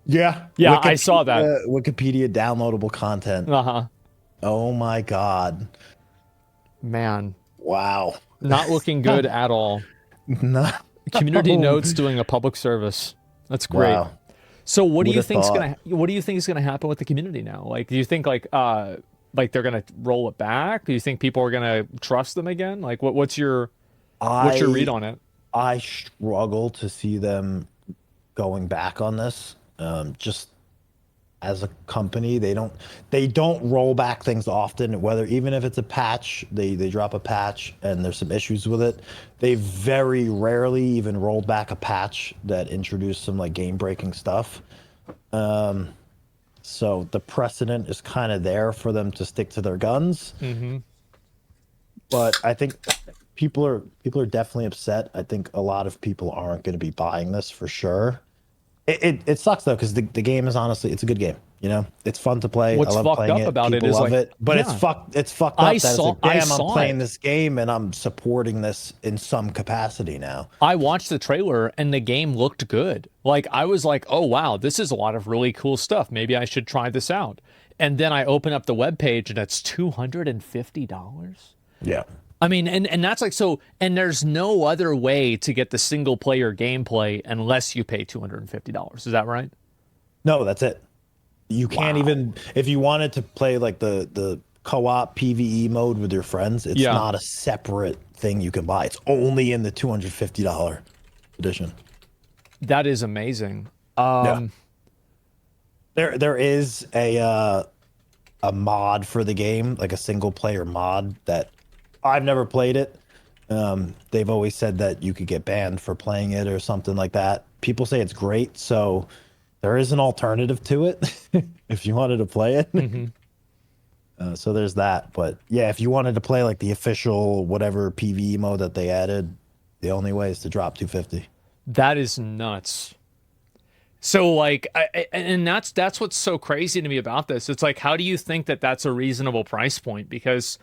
Yeah. Yeah, I saw that. Wikipedia downloadable content. Uh-huh. Oh my God. Man. Wow. Not looking good at all. No. Community notes doing a public service. That's great. Wow. So what do you think is gonna happen with the community now? Like, do you think like they're gonna roll it back? Do you think people are gonna trust them again? Like, what's your read on it? I struggle to see them going back on this. Just as a company, they don't roll back things often. Whether even if it's a patch, they drop a patch and there's some issues with it. They very rarely even rolled back a patch that introduced some like game breaking stuff. So the precedent is kind of there for them to stick to their guns. Mm-hmm. But I think people are definitely upset. I think a lot of people aren't going to be buying this for sure. It sucks though, because the game is honestly, it's a good game. You know, it's fun to play. What's I love fucked playing up it. about People it is love like, it, but yeah. it's fucked up. I'm playing it. this game and I'm supporting this in some capacity now. I watched the trailer and the game looked good. Like, I was like, oh wow, this is a lot of really cool stuff. Maybe I should try this out. And then I open up the webpage and it's $250. Yeah. I mean, and that's like, so, and there's no other way to get the single player gameplay unless you pay $250. Is that right? No, that's it. You can't even, if you wanted to play like the co-op PvE mode with your friends, it's not a separate thing you can buy. It's only in the $250 edition. That is amazing. There is a mod for the game, like a single player mod that I've never played it. They've always said that you could get banned for playing it or something like that. People say it's great, so there is an alternative to it if you wanted to play it. Mm-hmm. So there's that. But yeah, if you wanted to play like the official whatever PvE mode that they added, the only way is to drop $250. That is nuts. So like, and that's what's so crazy to me about this. It's like, how do you think that that's a reasonable price point? Because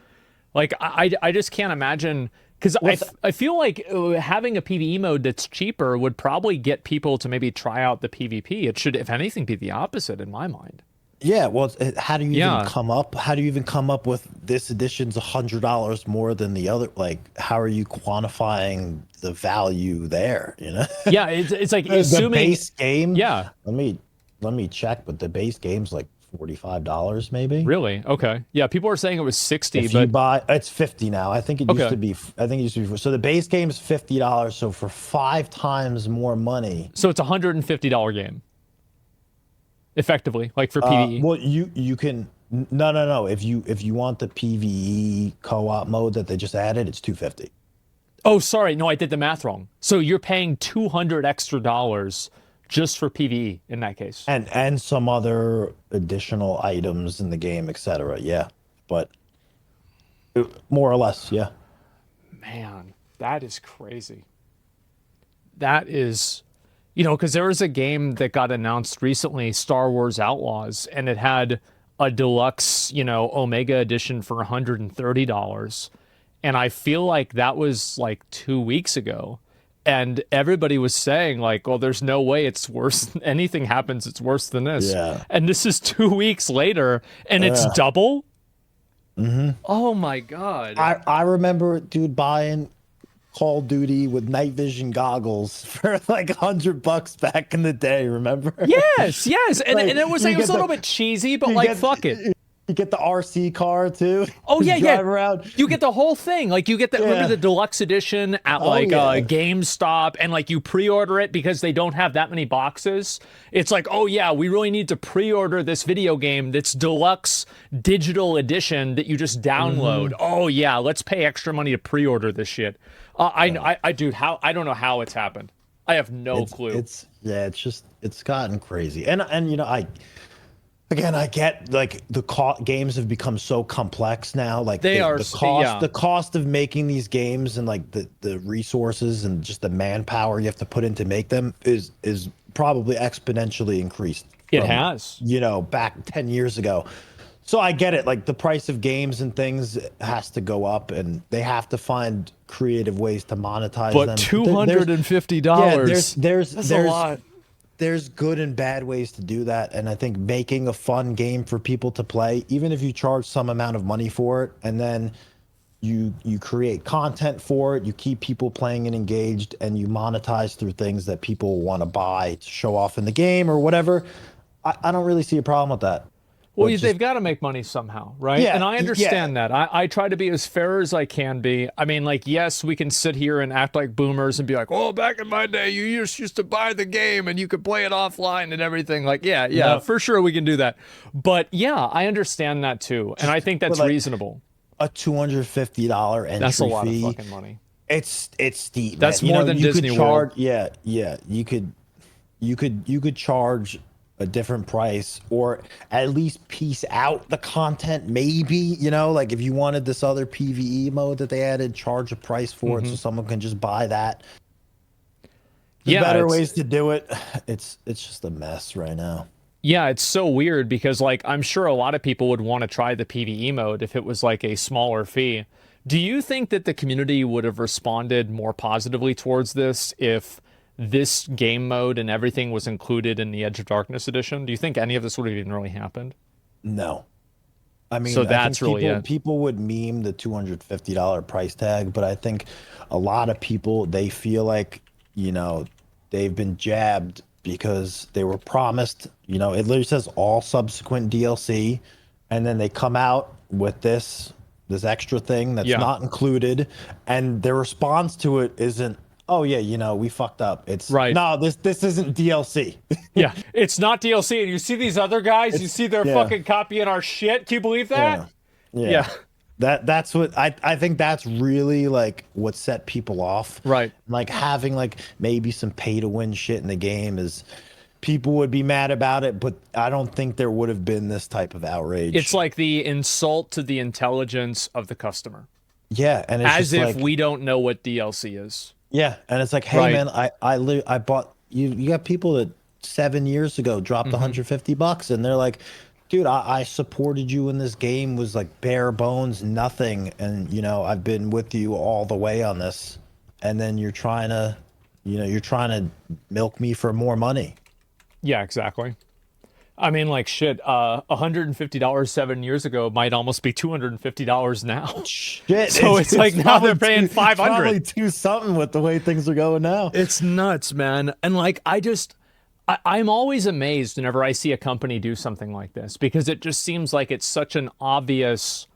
like, I just can't imagine, because I feel like having a PvE mode that's cheaper would probably get people to maybe try out the PvP. It should, if anything, be the opposite in my mind. Yeah, well, how do you even come up? How do you even come up with this edition's $100 more than the other? Like, how are you quantifying the value there? You know? Yeah, it's like assuming the base game. Yeah, let me check, but the base game's like $45 maybe. Really? Okay. Yeah, people are saying it was 60. If but you buy, it's 50 now. I think it used to be. So the base game is $50. So for 5 times more money. So it's a $150 game. Effectively, like for PvE. Well, you can no. If you want the PvE co-op mode that they just added, it's $250. Oh, sorry, no, I did the math wrong. So you're paying $200 extra just for PvE in that case, and some other additional items in the game, etc. Yeah, but more or less, yeah. Man, that is crazy. That is. You know, because there was a game that got announced recently, Star Wars Outlaws, and it had a deluxe, Omega edition for $130. And I feel like that was like 2 weeks ago. And everybody was saying like, well, there's no way it's worse. Anything happens, it's worse than this. Yeah. And this is 2 weeks later, and it's double? Mm-hmm. Oh, my God. I remember, dude, buying Call of Duty with night vision goggles for like $100 back in the day, remember? Yes. And, like, and it was like, it was a little bit cheesy, but like, fuck it. You get the RC car too. Oh yeah, drive around. You get the whole thing. Like you get the remember the deluxe edition at GameStop, and like you pre-order it because they don't have that many boxes. It's like, oh yeah, we really need to pre-order this video game that's deluxe digital edition that you just download. Mm-hmm. Oh yeah, let's pay extra money to pre-order this shit. Dude, I don't know how it's happened. I have no clue. It's gotten crazy, and I get like games have become so complex now. Like the cost of making these games and like the resources and just the manpower you have to put in to make them is probably exponentially increased. It has, back 10 years ago. So I get it. Like the price of games and things has to go up, and they have to find creative ways to monetize but them. $250. There's a lot. There's good and bad ways to do that, and I think making a fun game for people to play, even if you charge some amount of money for it, and then you create content for it, you keep people playing and engaged, and you monetize through things that people want to buy to show off in the game or whatever. I don't really see a problem with that. Well, they've got to make money somehow, right? Yeah, and I understand that. I try to be as fair as I can be. I mean, like, yes, we can sit here and act like boomers and be like, oh, back in my day, you just used to buy the game and you could play it offline and everything. Like, yeah, for sure we can do that. But yeah, I understand that too. And I think that's reasonable. A $250 entry fee. That's a lot of fucking money. It's steep. That's more than Disney World. Yeah. You could charge a different price, or at least piece out the content, maybe, like if you wanted this other PvE mode that they added, charge a price for it so someone can just buy that. There's better ways to do it. It's just a mess right now. Yeah, it's so weird because, like, I'm sure a lot of people would want to try the PvE mode if it was like a smaller fee. Do you think that the community would have responded more positively towards this if this game mode and everything was included in the Edge of Darkness edition? Do you think any of this would have even really happened? No. I mean, so that's really it. People would meme the $250 price tag, but I think a lot of people, they feel like, they've been jabbed because they were promised, it literally says all subsequent DLC, and then they come out with this extra thing that's not included, and their response to it isn't, oh yeah, we fucked up. It's right. No, this isn't DLC. Yeah, it's not DLC. And you see these other guys, you see they're fucking copying our shit. Can you believe that? Yeah. That's what I think that's really like what set people off. Right. Like having like maybe some pay to win shit in the game is, people would be mad about it, but I don't think there would have been this type of outrage. It's like the insult to the intelligence of the customer. Yeah, and it's as just if we don't know what DLC is. Yeah, and it's like, hey man, I bought you got people that 7 years ago dropped $150 and they're like, dude, I supported you in this game, was like bare bones, nothing, and I've been with you all the way on this, and then you're trying to milk me for more money. Yeah, exactly. I mean, like, shit, $150 7 years ago might almost be $250 now. Shit. So it's like now they're paying $500. Probably do something with the way things are going now. It's nuts, man. And like, I'm always amazed whenever I see a company do something like this, because it just seems like it's such an obvious,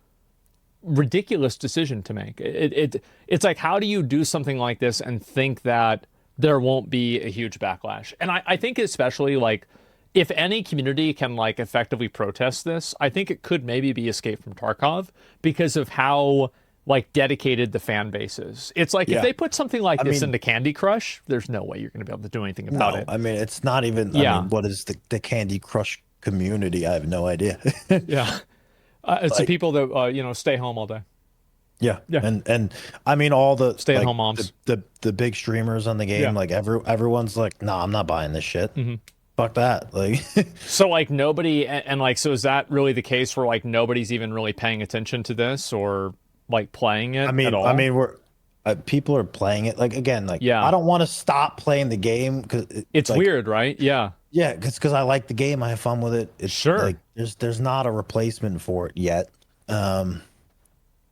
ridiculous decision to make. It's like, how do you do something like this and think that there won't be a huge backlash? And I think especially like, if any community can like effectively protest this, I think it could maybe be Escape from Tarkov, because of how like dedicated the fan base is. It's like if they put something like this into Candy Crush, there's no way you're going to be able to do anything about it. I mean, it's not even. I mean, what is the Candy Crush community? I have no idea. Yeah, it's the people that stay home all day. Yeah. And I mean, all the stay-at-home moms, the big streamers on the game, like everyone's like, nah, I'm not buying this shit. Fuck that. Like, so like nobody, and like, so is that really the case where like nobody's even really paying attention to this or like playing it at all? I mean, we're people are playing it. Like, again, like, I don't want to stop playing the game because it's like, weird, right? Yeah, because I like the game. I have fun with it. It's sure. Like, there's not a replacement for it yet.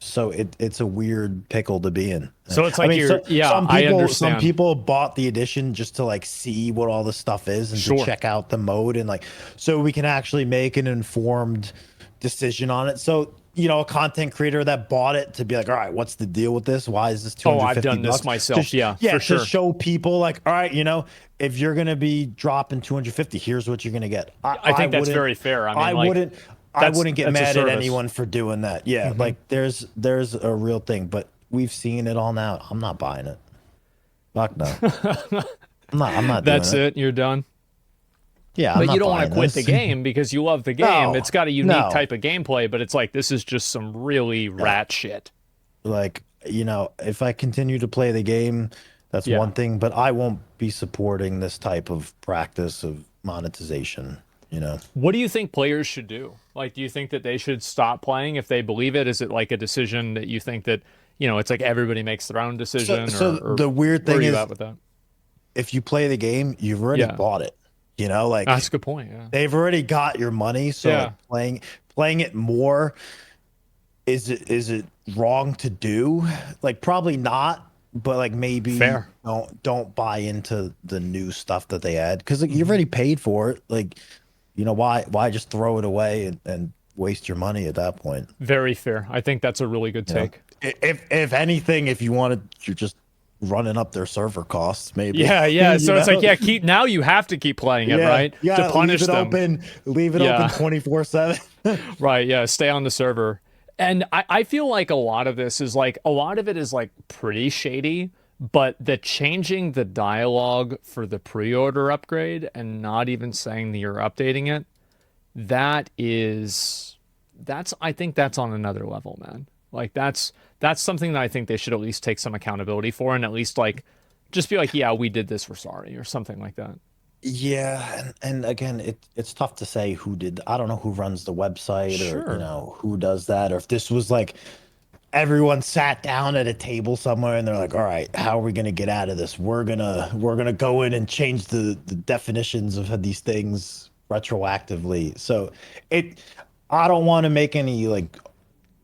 So it's a weird pickle to be in. So it's like, I understand. Some people bought the edition just to like see what all this stuff is and to check out the mode, and like, so we can actually make an informed decision on it. So, a content creator that bought it to be like, all right, what's the deal with this? Why is this $250? I've done this myself. For sure. To show people like, all right, if you're going to be dropping $250, here's what you're going to get. I think that's very fair. I mean, I wouldn't get mad at anyone for doing that. Yeah, like there's a real thing, but we've seen it all now. I'm not buying it. Fuck no. I'm not. That's it. You're done. Yeah, but you don't want to quit the game because you love the game. It's got a unique type of gameplay, but it's like, this is just some really rat shit. Like, if I continue to play the game, that's one thing, but I won't be supporting this type of practice of monetization. What do you think players should do? Like, do you think that they should stop playing if they believe it? Is it like a decision that you think that, it's like everybody makes their own decision? So the weird thing is, with that? If you play the game, you've already bought it. Like that's a good point. Yeah, they've already got your money. So like, playing it more, is it wrong to do? Like, probably not. But like, maybe fair. Don't buy into the new stuff that they add, because like, you've already paid for it. Like, why just throw it away and waste your money at that point? Very fair. I think that's a really good take. If anything, if you wanted, you're just running up their server costs, maybe. Yeah. So it's like, now you have to keep playing it, right? To punish them. Leave it open 24/7. Right. Yeah. Stay on the server. And I feel like a lot of it is like pretty shady, but the changing the dialogue for the pre-order upgrade and not even saying that you're updating it, I think that's on another level, man. Like, that's something that I think they should at least take some accountability for, and at least like just be like, yeah, we did this, we're sorry, or something like that. Yeah, and again, it's tough to say who did. I don't know who runs the website, or who does that, or if this was like everyone sat down at a table somewhere and they're like, all right, how are we gonna get out of this? We're gonna go in and change the definitions of these things retroactively. So I don't want to make any like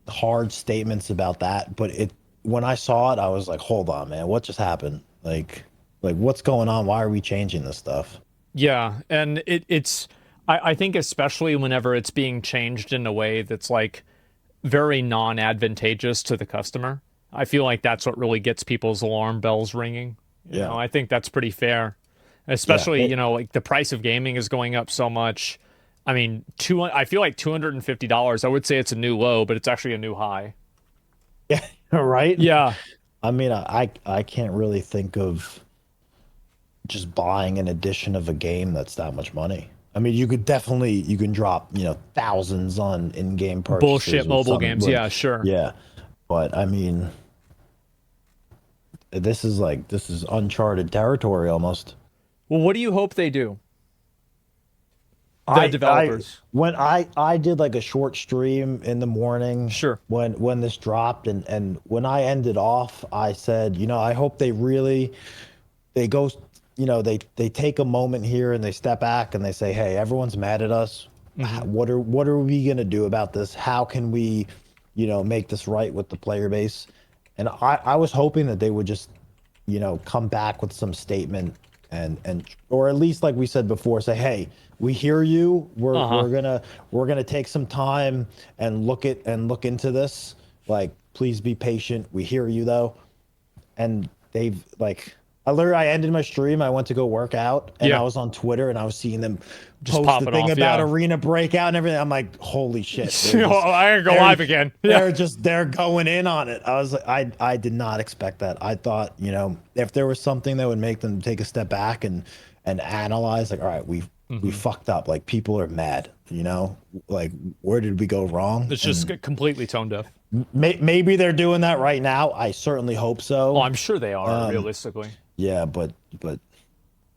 hard statements about that, but when I saw it, I was like, hold on, man, what just happened? Like what's going on? Why are we changing this stuff? Yeah, and I think especially whenever it's being changed in a way that's like very non-advantageous to the customer, I feel like that's what really gets people's alarm bells ringing. You know, I think that's pretty fair, especially like the price of gaming is going up so much. I mean, I feel like $250. I would say it's a new low, but it's actually a new high. Yeah, right. Yeah, I mean, I can't really think of just buying an edition of a game that's that much money. I mean, you can drop, thousands on in-game purchases. Bullshit mobile games. Yeah, sure. Yeah. But I mean, this is uncharted territory almost. Well, what do you hope they do? The developers. When I did like a short stream in the morning, sure, when this dropped, and when I ended off, I said, I hope they go, they take a moment here and they step back and they say, hey, everyone's mad at us. Mm-hmm. What are we gonna do about this? How can we, make this right with the player base? And I was hoping that they would just, come back with some statement and or at least, like we said before, say, hey, we hear you. We're gonna take some time and look into this. Like, please be patient. We hear you though. And they've I ended my stream. I went to go work out, and I was on Twitter, and I was seeing them just post the thing about Arena Breakout and everything. I'm like, holy shit! I gotta go live again. They're going in on it. I was like, I did not expect that. I thought, if there was something that would make them take a step back and analyze, like, all right, we fucked up. Like, people are mad. Like, where did we go wrong? It's just completely tone deaf. Maybe they're doing that right now. I certainly hope so. Oh, I'm sure they are. Realistically. Yeah, but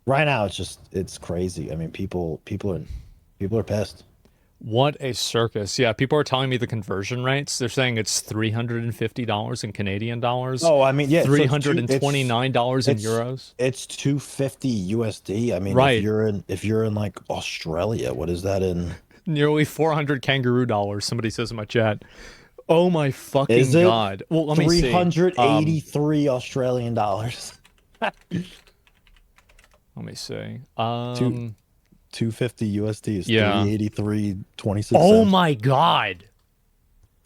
right now it's crazy. I mean, people are pissed. What a circus! Yeah, people are telling me the conversion rates. They're saying it's $350 in Canadian dollars. Oh, I mean, yeah, $329 in euros. It's $250 USD. I mean, right. if you're in like Australia, what is that in? Nearly 400 kangaroo dollars. Somebody says in my chat. Oh my fucking god! Well, let me see. 383 Australian dollars. Let me see. 250 USD is 383.26. Oh my god.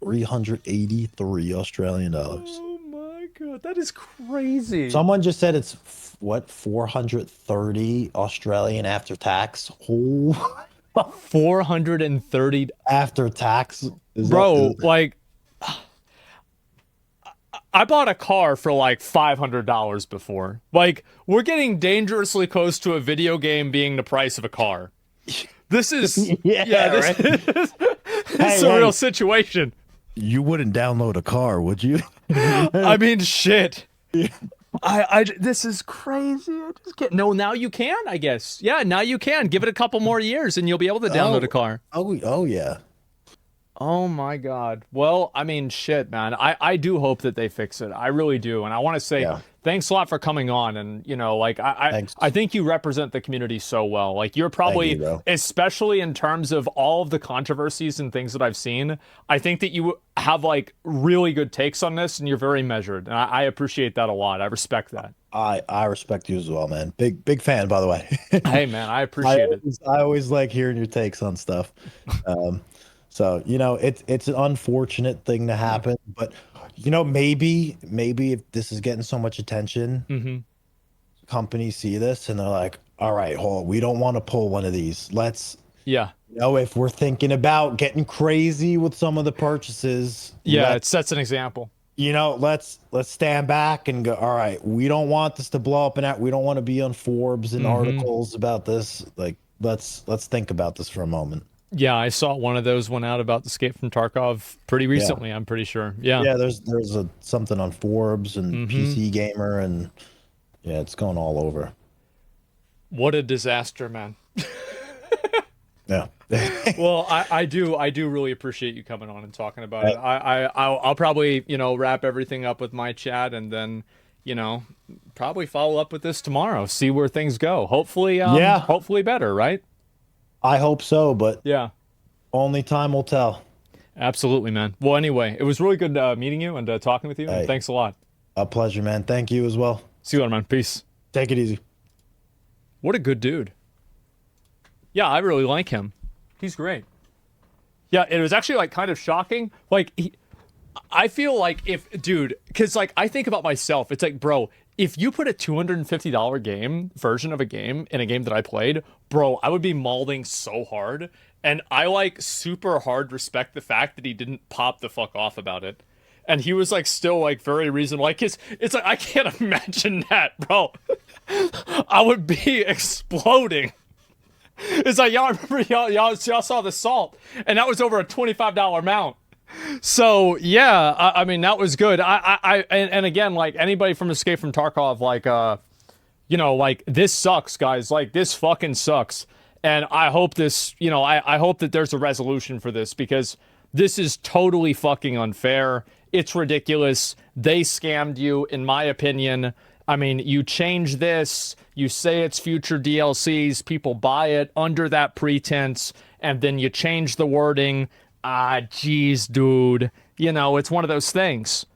383 Australian dollars. Oh my god, that is crazy. Someone just said it's 430 Australian after tax. Oh. 430 after tax. Like, I bought a car for like $500 before. Like, we're getting dangerously close to a video game being the price of a car. This is this is a real situation. You wouldn't download a car, would you? I mean, shit. This is crazy. I just can't. No, now you can, I guess. Yeah, now you can. Give it a couple more years and you'll be able to download a car. Oh yeah. Oh my God. Well, I mean, shit, man. I do hope that they fix it. I really do. And I want to say thanks a lot for coming on. And, you know, like, I think you represent the community so well. Like, you're probably, especially in terms of all of the controversies and things that I've seen, I think that you have, like, really good takes on this and you're very measured. And I appreciate that a lot. I respect that. I respect you as well, man. Big fan, by the way. Hey, man, I appreciate it. I always like hearing your takes on stuff. So, you know, it's an unfortunate thing to happen, but you know, maybe if this is getting so much attention, companies see this and they're like, all right, hold on, we don't want to pull one of these. Let's, you know, if we're thinking about getting crazy with some of the purchases, it sets an example. You know, let's stand back and go, all right, we don't want this to blow up, and we don't want to be on Forbes and articles about this. Like, let's think about this for a moment. Yeah, I saw one of those went out about Escape from Tarkov pretty recently. I'm pretty sure. Yeah. There's something on Forbes and PC Gamer, and it's going all over. What a disaster, man. Yeah. Well, I do really appreciate you coming on and talking about it. I'll probably, you know, wrap everything up with my chat and then, you know, probably follow up with this tomorrow, see where things go. Hopefully, hopefully better, right? I hope so, but only time will tell. Absolutely, man. Well, anyway, it was really good meeting you and talking with you. And thanks a lot. A pleasure, man. Thank you as well. See you later, man. Peace. Take it easy. What a good dude. Yeah, I really like him. He's great. Yeah, it was actually like kind of shocking. Like, I feel like because like I think about myself, it's like, bro, if you put a $250 version of a game in a game that I played, bro, I would be mauling so hard. And I like super hard respect the fact that he didn't pop the fuck off about it. And he was like still like very reasonable. Like it's like I can't imagine that, bro. I would be exploding. It's like y'all remember y'all saw the Salt, and that was over a $25 mount. So yeah, I mean that was good. And again, like anybody from Escape from Tarkov, like you know, like this sucks, guys. Like this fucking sucks. And I hope this, you know, I hope that there's a resolution for this because this is totally fucking unfair. It's ridiculous. They scammed you, in my opinion. I mean, you change this, you say it's future DLCs, people buy it under that pretense, and then you change the wording. Geez, dude. You know, it's one of those things.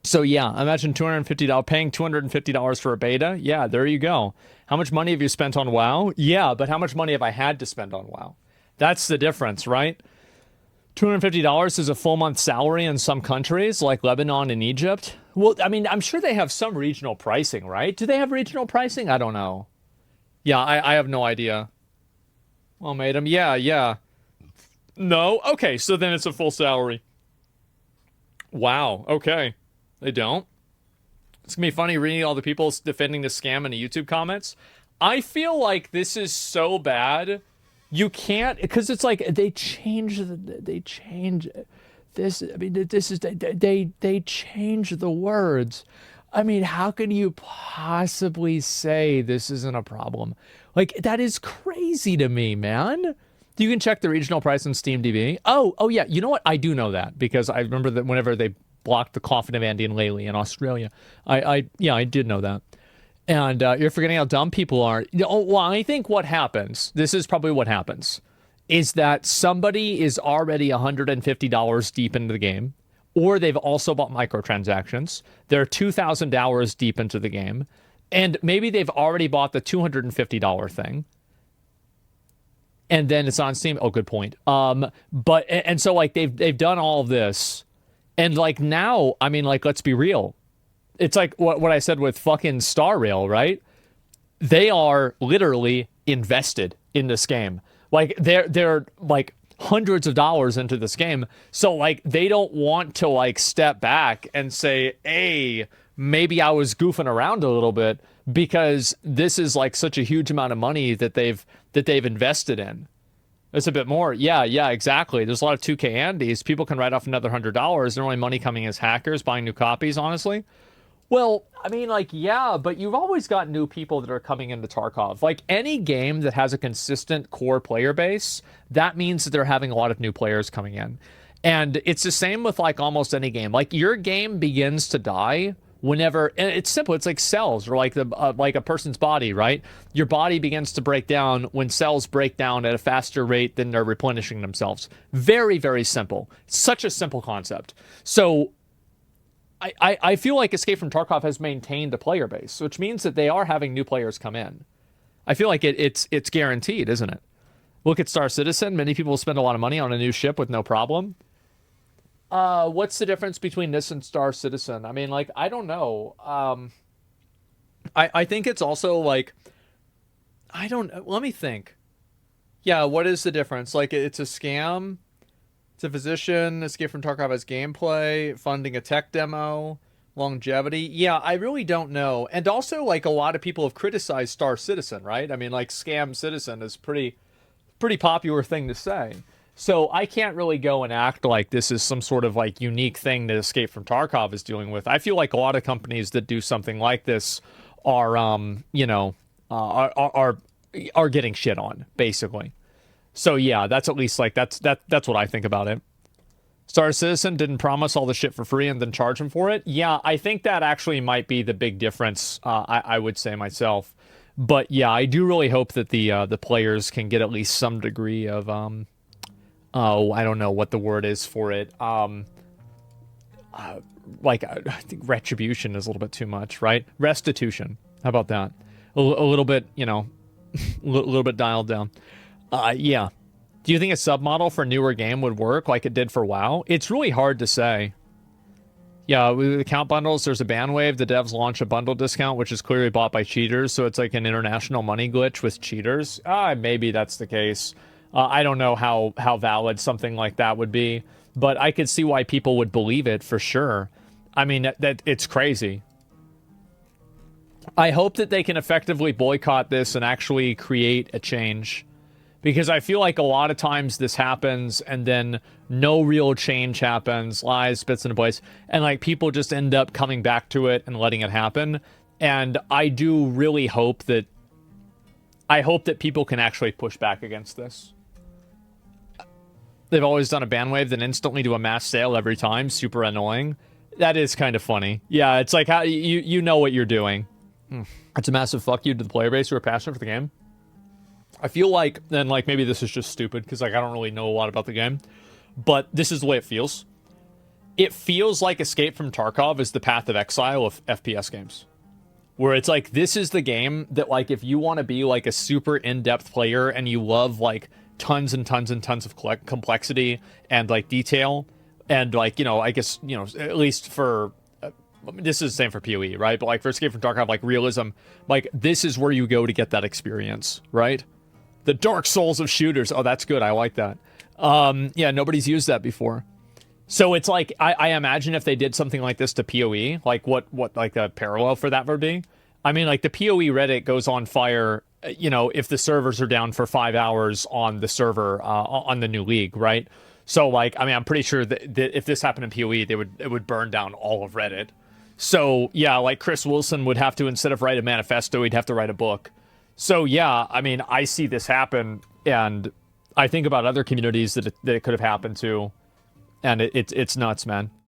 So yeah, imagine $250, paying $250 for a beta. Yeah, there you go. How much money have you spent on WoW? Yeah, but how much money have I had to spend on WoW? That's the difference, right? $250 is a full month salary in some countries like Lebanon and Egypt. Well, I mean, I'm sure they have some regional pricing, right? Do they have regional pricing? I don't know. Yeah, I have no idea. Well, madam, yeah. No? Okay, so then it's a full salary. Wow, okay. They don't? It's gonna be funny reading all the people defending the scam in the YouTube comments. I feel like this is so bad. You can't, because it's like they change this. I mean, this is they change the words. I mean, how can you possibly say this isn't a problem? Like that is crazy to me, man. You can check the regional price on SteamDB. Oh yeah. You know what? I do know that because I remember that whenever they blocked the Coffin of Andy and Laley in Australia, I did know that. And you're forgetting how dumb people are. Well, I think what happens, this is probably what happens, is that somebody is already $150 deep into the game, or they've also bought microtransactions. They're 2,000 hours deep into the game, and maybe they've already bought the $250 thing. And then it's on Steam. Oh, good point. And so like they've done all of this, and like now, I mean, like let's be real. It's like what I said with fucking Star Rail, right? They are literally invested in this game. Like they're like hundreds of dollars into this game. So like they don't want to like step back and say, hey, maybe I was goofing around a little bit because this is like such a huge amount of money that they've invested in. It's a bit more. Yeah, exactly. There's a lot of 2K Andes. People can write off another $100. Their only money coming as hackers buying new copies, honestly. Well, I mean, like, yeah, but you've always got new people that are coming into Tarkov. Like, any game that has a consistent core player base, that means that they're having a lot of new players coming in. And it's the same with, like, almost any game. Like, your game begins to die whenever, and it's simple, it's like cells, or like a person's body, right? Your body begins to break down when cells break down at a faster rate than they're replenishing themselves. Very, very simple. Such a simple concept. So I feel like Escape from Tarkov has maintained a player base, which means that they are having new players come in. I feel like it's guaranteed, isn't it? Look at Star Citizen. Many people spend a lot of money on a new ship with no problem. What's the difference between this and Star Citizen? I mean, like, I don't know. I think it's also like, let me think. Yeah, what is the difference? Like, it's a scam. It's a physician. Escape from Tarkov has gameplay, funding a tech demo, longevity. Yeah, I really don't know. And also, like, a lot of people have criticized Star Citizen, right? I mean, like, scam citizen is pretty popular thing to say. So I can't really go and act like this is some sort of like unique thing that Escape from Tarkov is dealing with. I feel like a lot of companies that do something like this are, are getting shit on, basically. So yeah, that's at least like that's what I think about it. Star Citizen didn't promise all the shit for free and then charge him for it. Yeah, I think that actually might be the big difference. I would say myself, but yeah, I do really hope that the players can get at least some degree of I don't know what the word is for it. Like I think retribution is a little bit too much, right? Restitution. How about that? A little bit, you know, a little bit dialed down. Yeah. Do you think a submodel for a newer game would work like it did for WoW? It's really hard to say. Yeah, with account bundles, there's a ban wave. The devs launch a bundle discount, which is clearly bought by cheaters, so it's like an international money glitch with cheaters. Maybe that's the case. I don't know how valid something like that would be, but I could see why people would believe it for sure. I mean, that it's crazy. I hope that they can effectively boycott this and actually create a change. Because I feel like a lot of times this happens and then no real change happens, lies, bits into place, and like people just end up coming back to it and letting it happen. And I do really hope that people can actually push back against this. They've always done a ban wave, then instantly do a mass sale every time. Super annoying. That is kind of funny. Yeah, it's like how you know what you're doing. It's a massive fuck you to the player base who are passionate for the game. I feel like, and like maybe this is just stupid because like I don't really know a lot about the game, but this is the way it feels. It feels like Escape from Tarkov is the path of exile of FPS games, where it's like this is the game that like if you want to be like a super in-depth player and you love like tons and tons and tons of complexity and like detail and like, you know, I guess, you know, at least for this is the same for PoE, right? But like for Escape from Tarkov, like realism, like this is where you go to get that experience, right? The Dark Souls of shooters. Oh, that's good. I like that. Yeah, nobody's used that before. So it's like, I imagine if they did something like this to PoE, like what like a parallel for that would be. I mean, like the PoE Reddit goes on fire, you know, if the servers are down for 5 hours on the server, on the new league, right? So like, I mean, I'm pretty sure that if this happened in PoE, it would burn down all of Reddit. So yeah, like Chris Wilson would have to, instead of write a manifesto, he'd have to write a book. So yeah, I mean, I see this happen, and I think about other communities that it could have happened to, and it's nuts, man.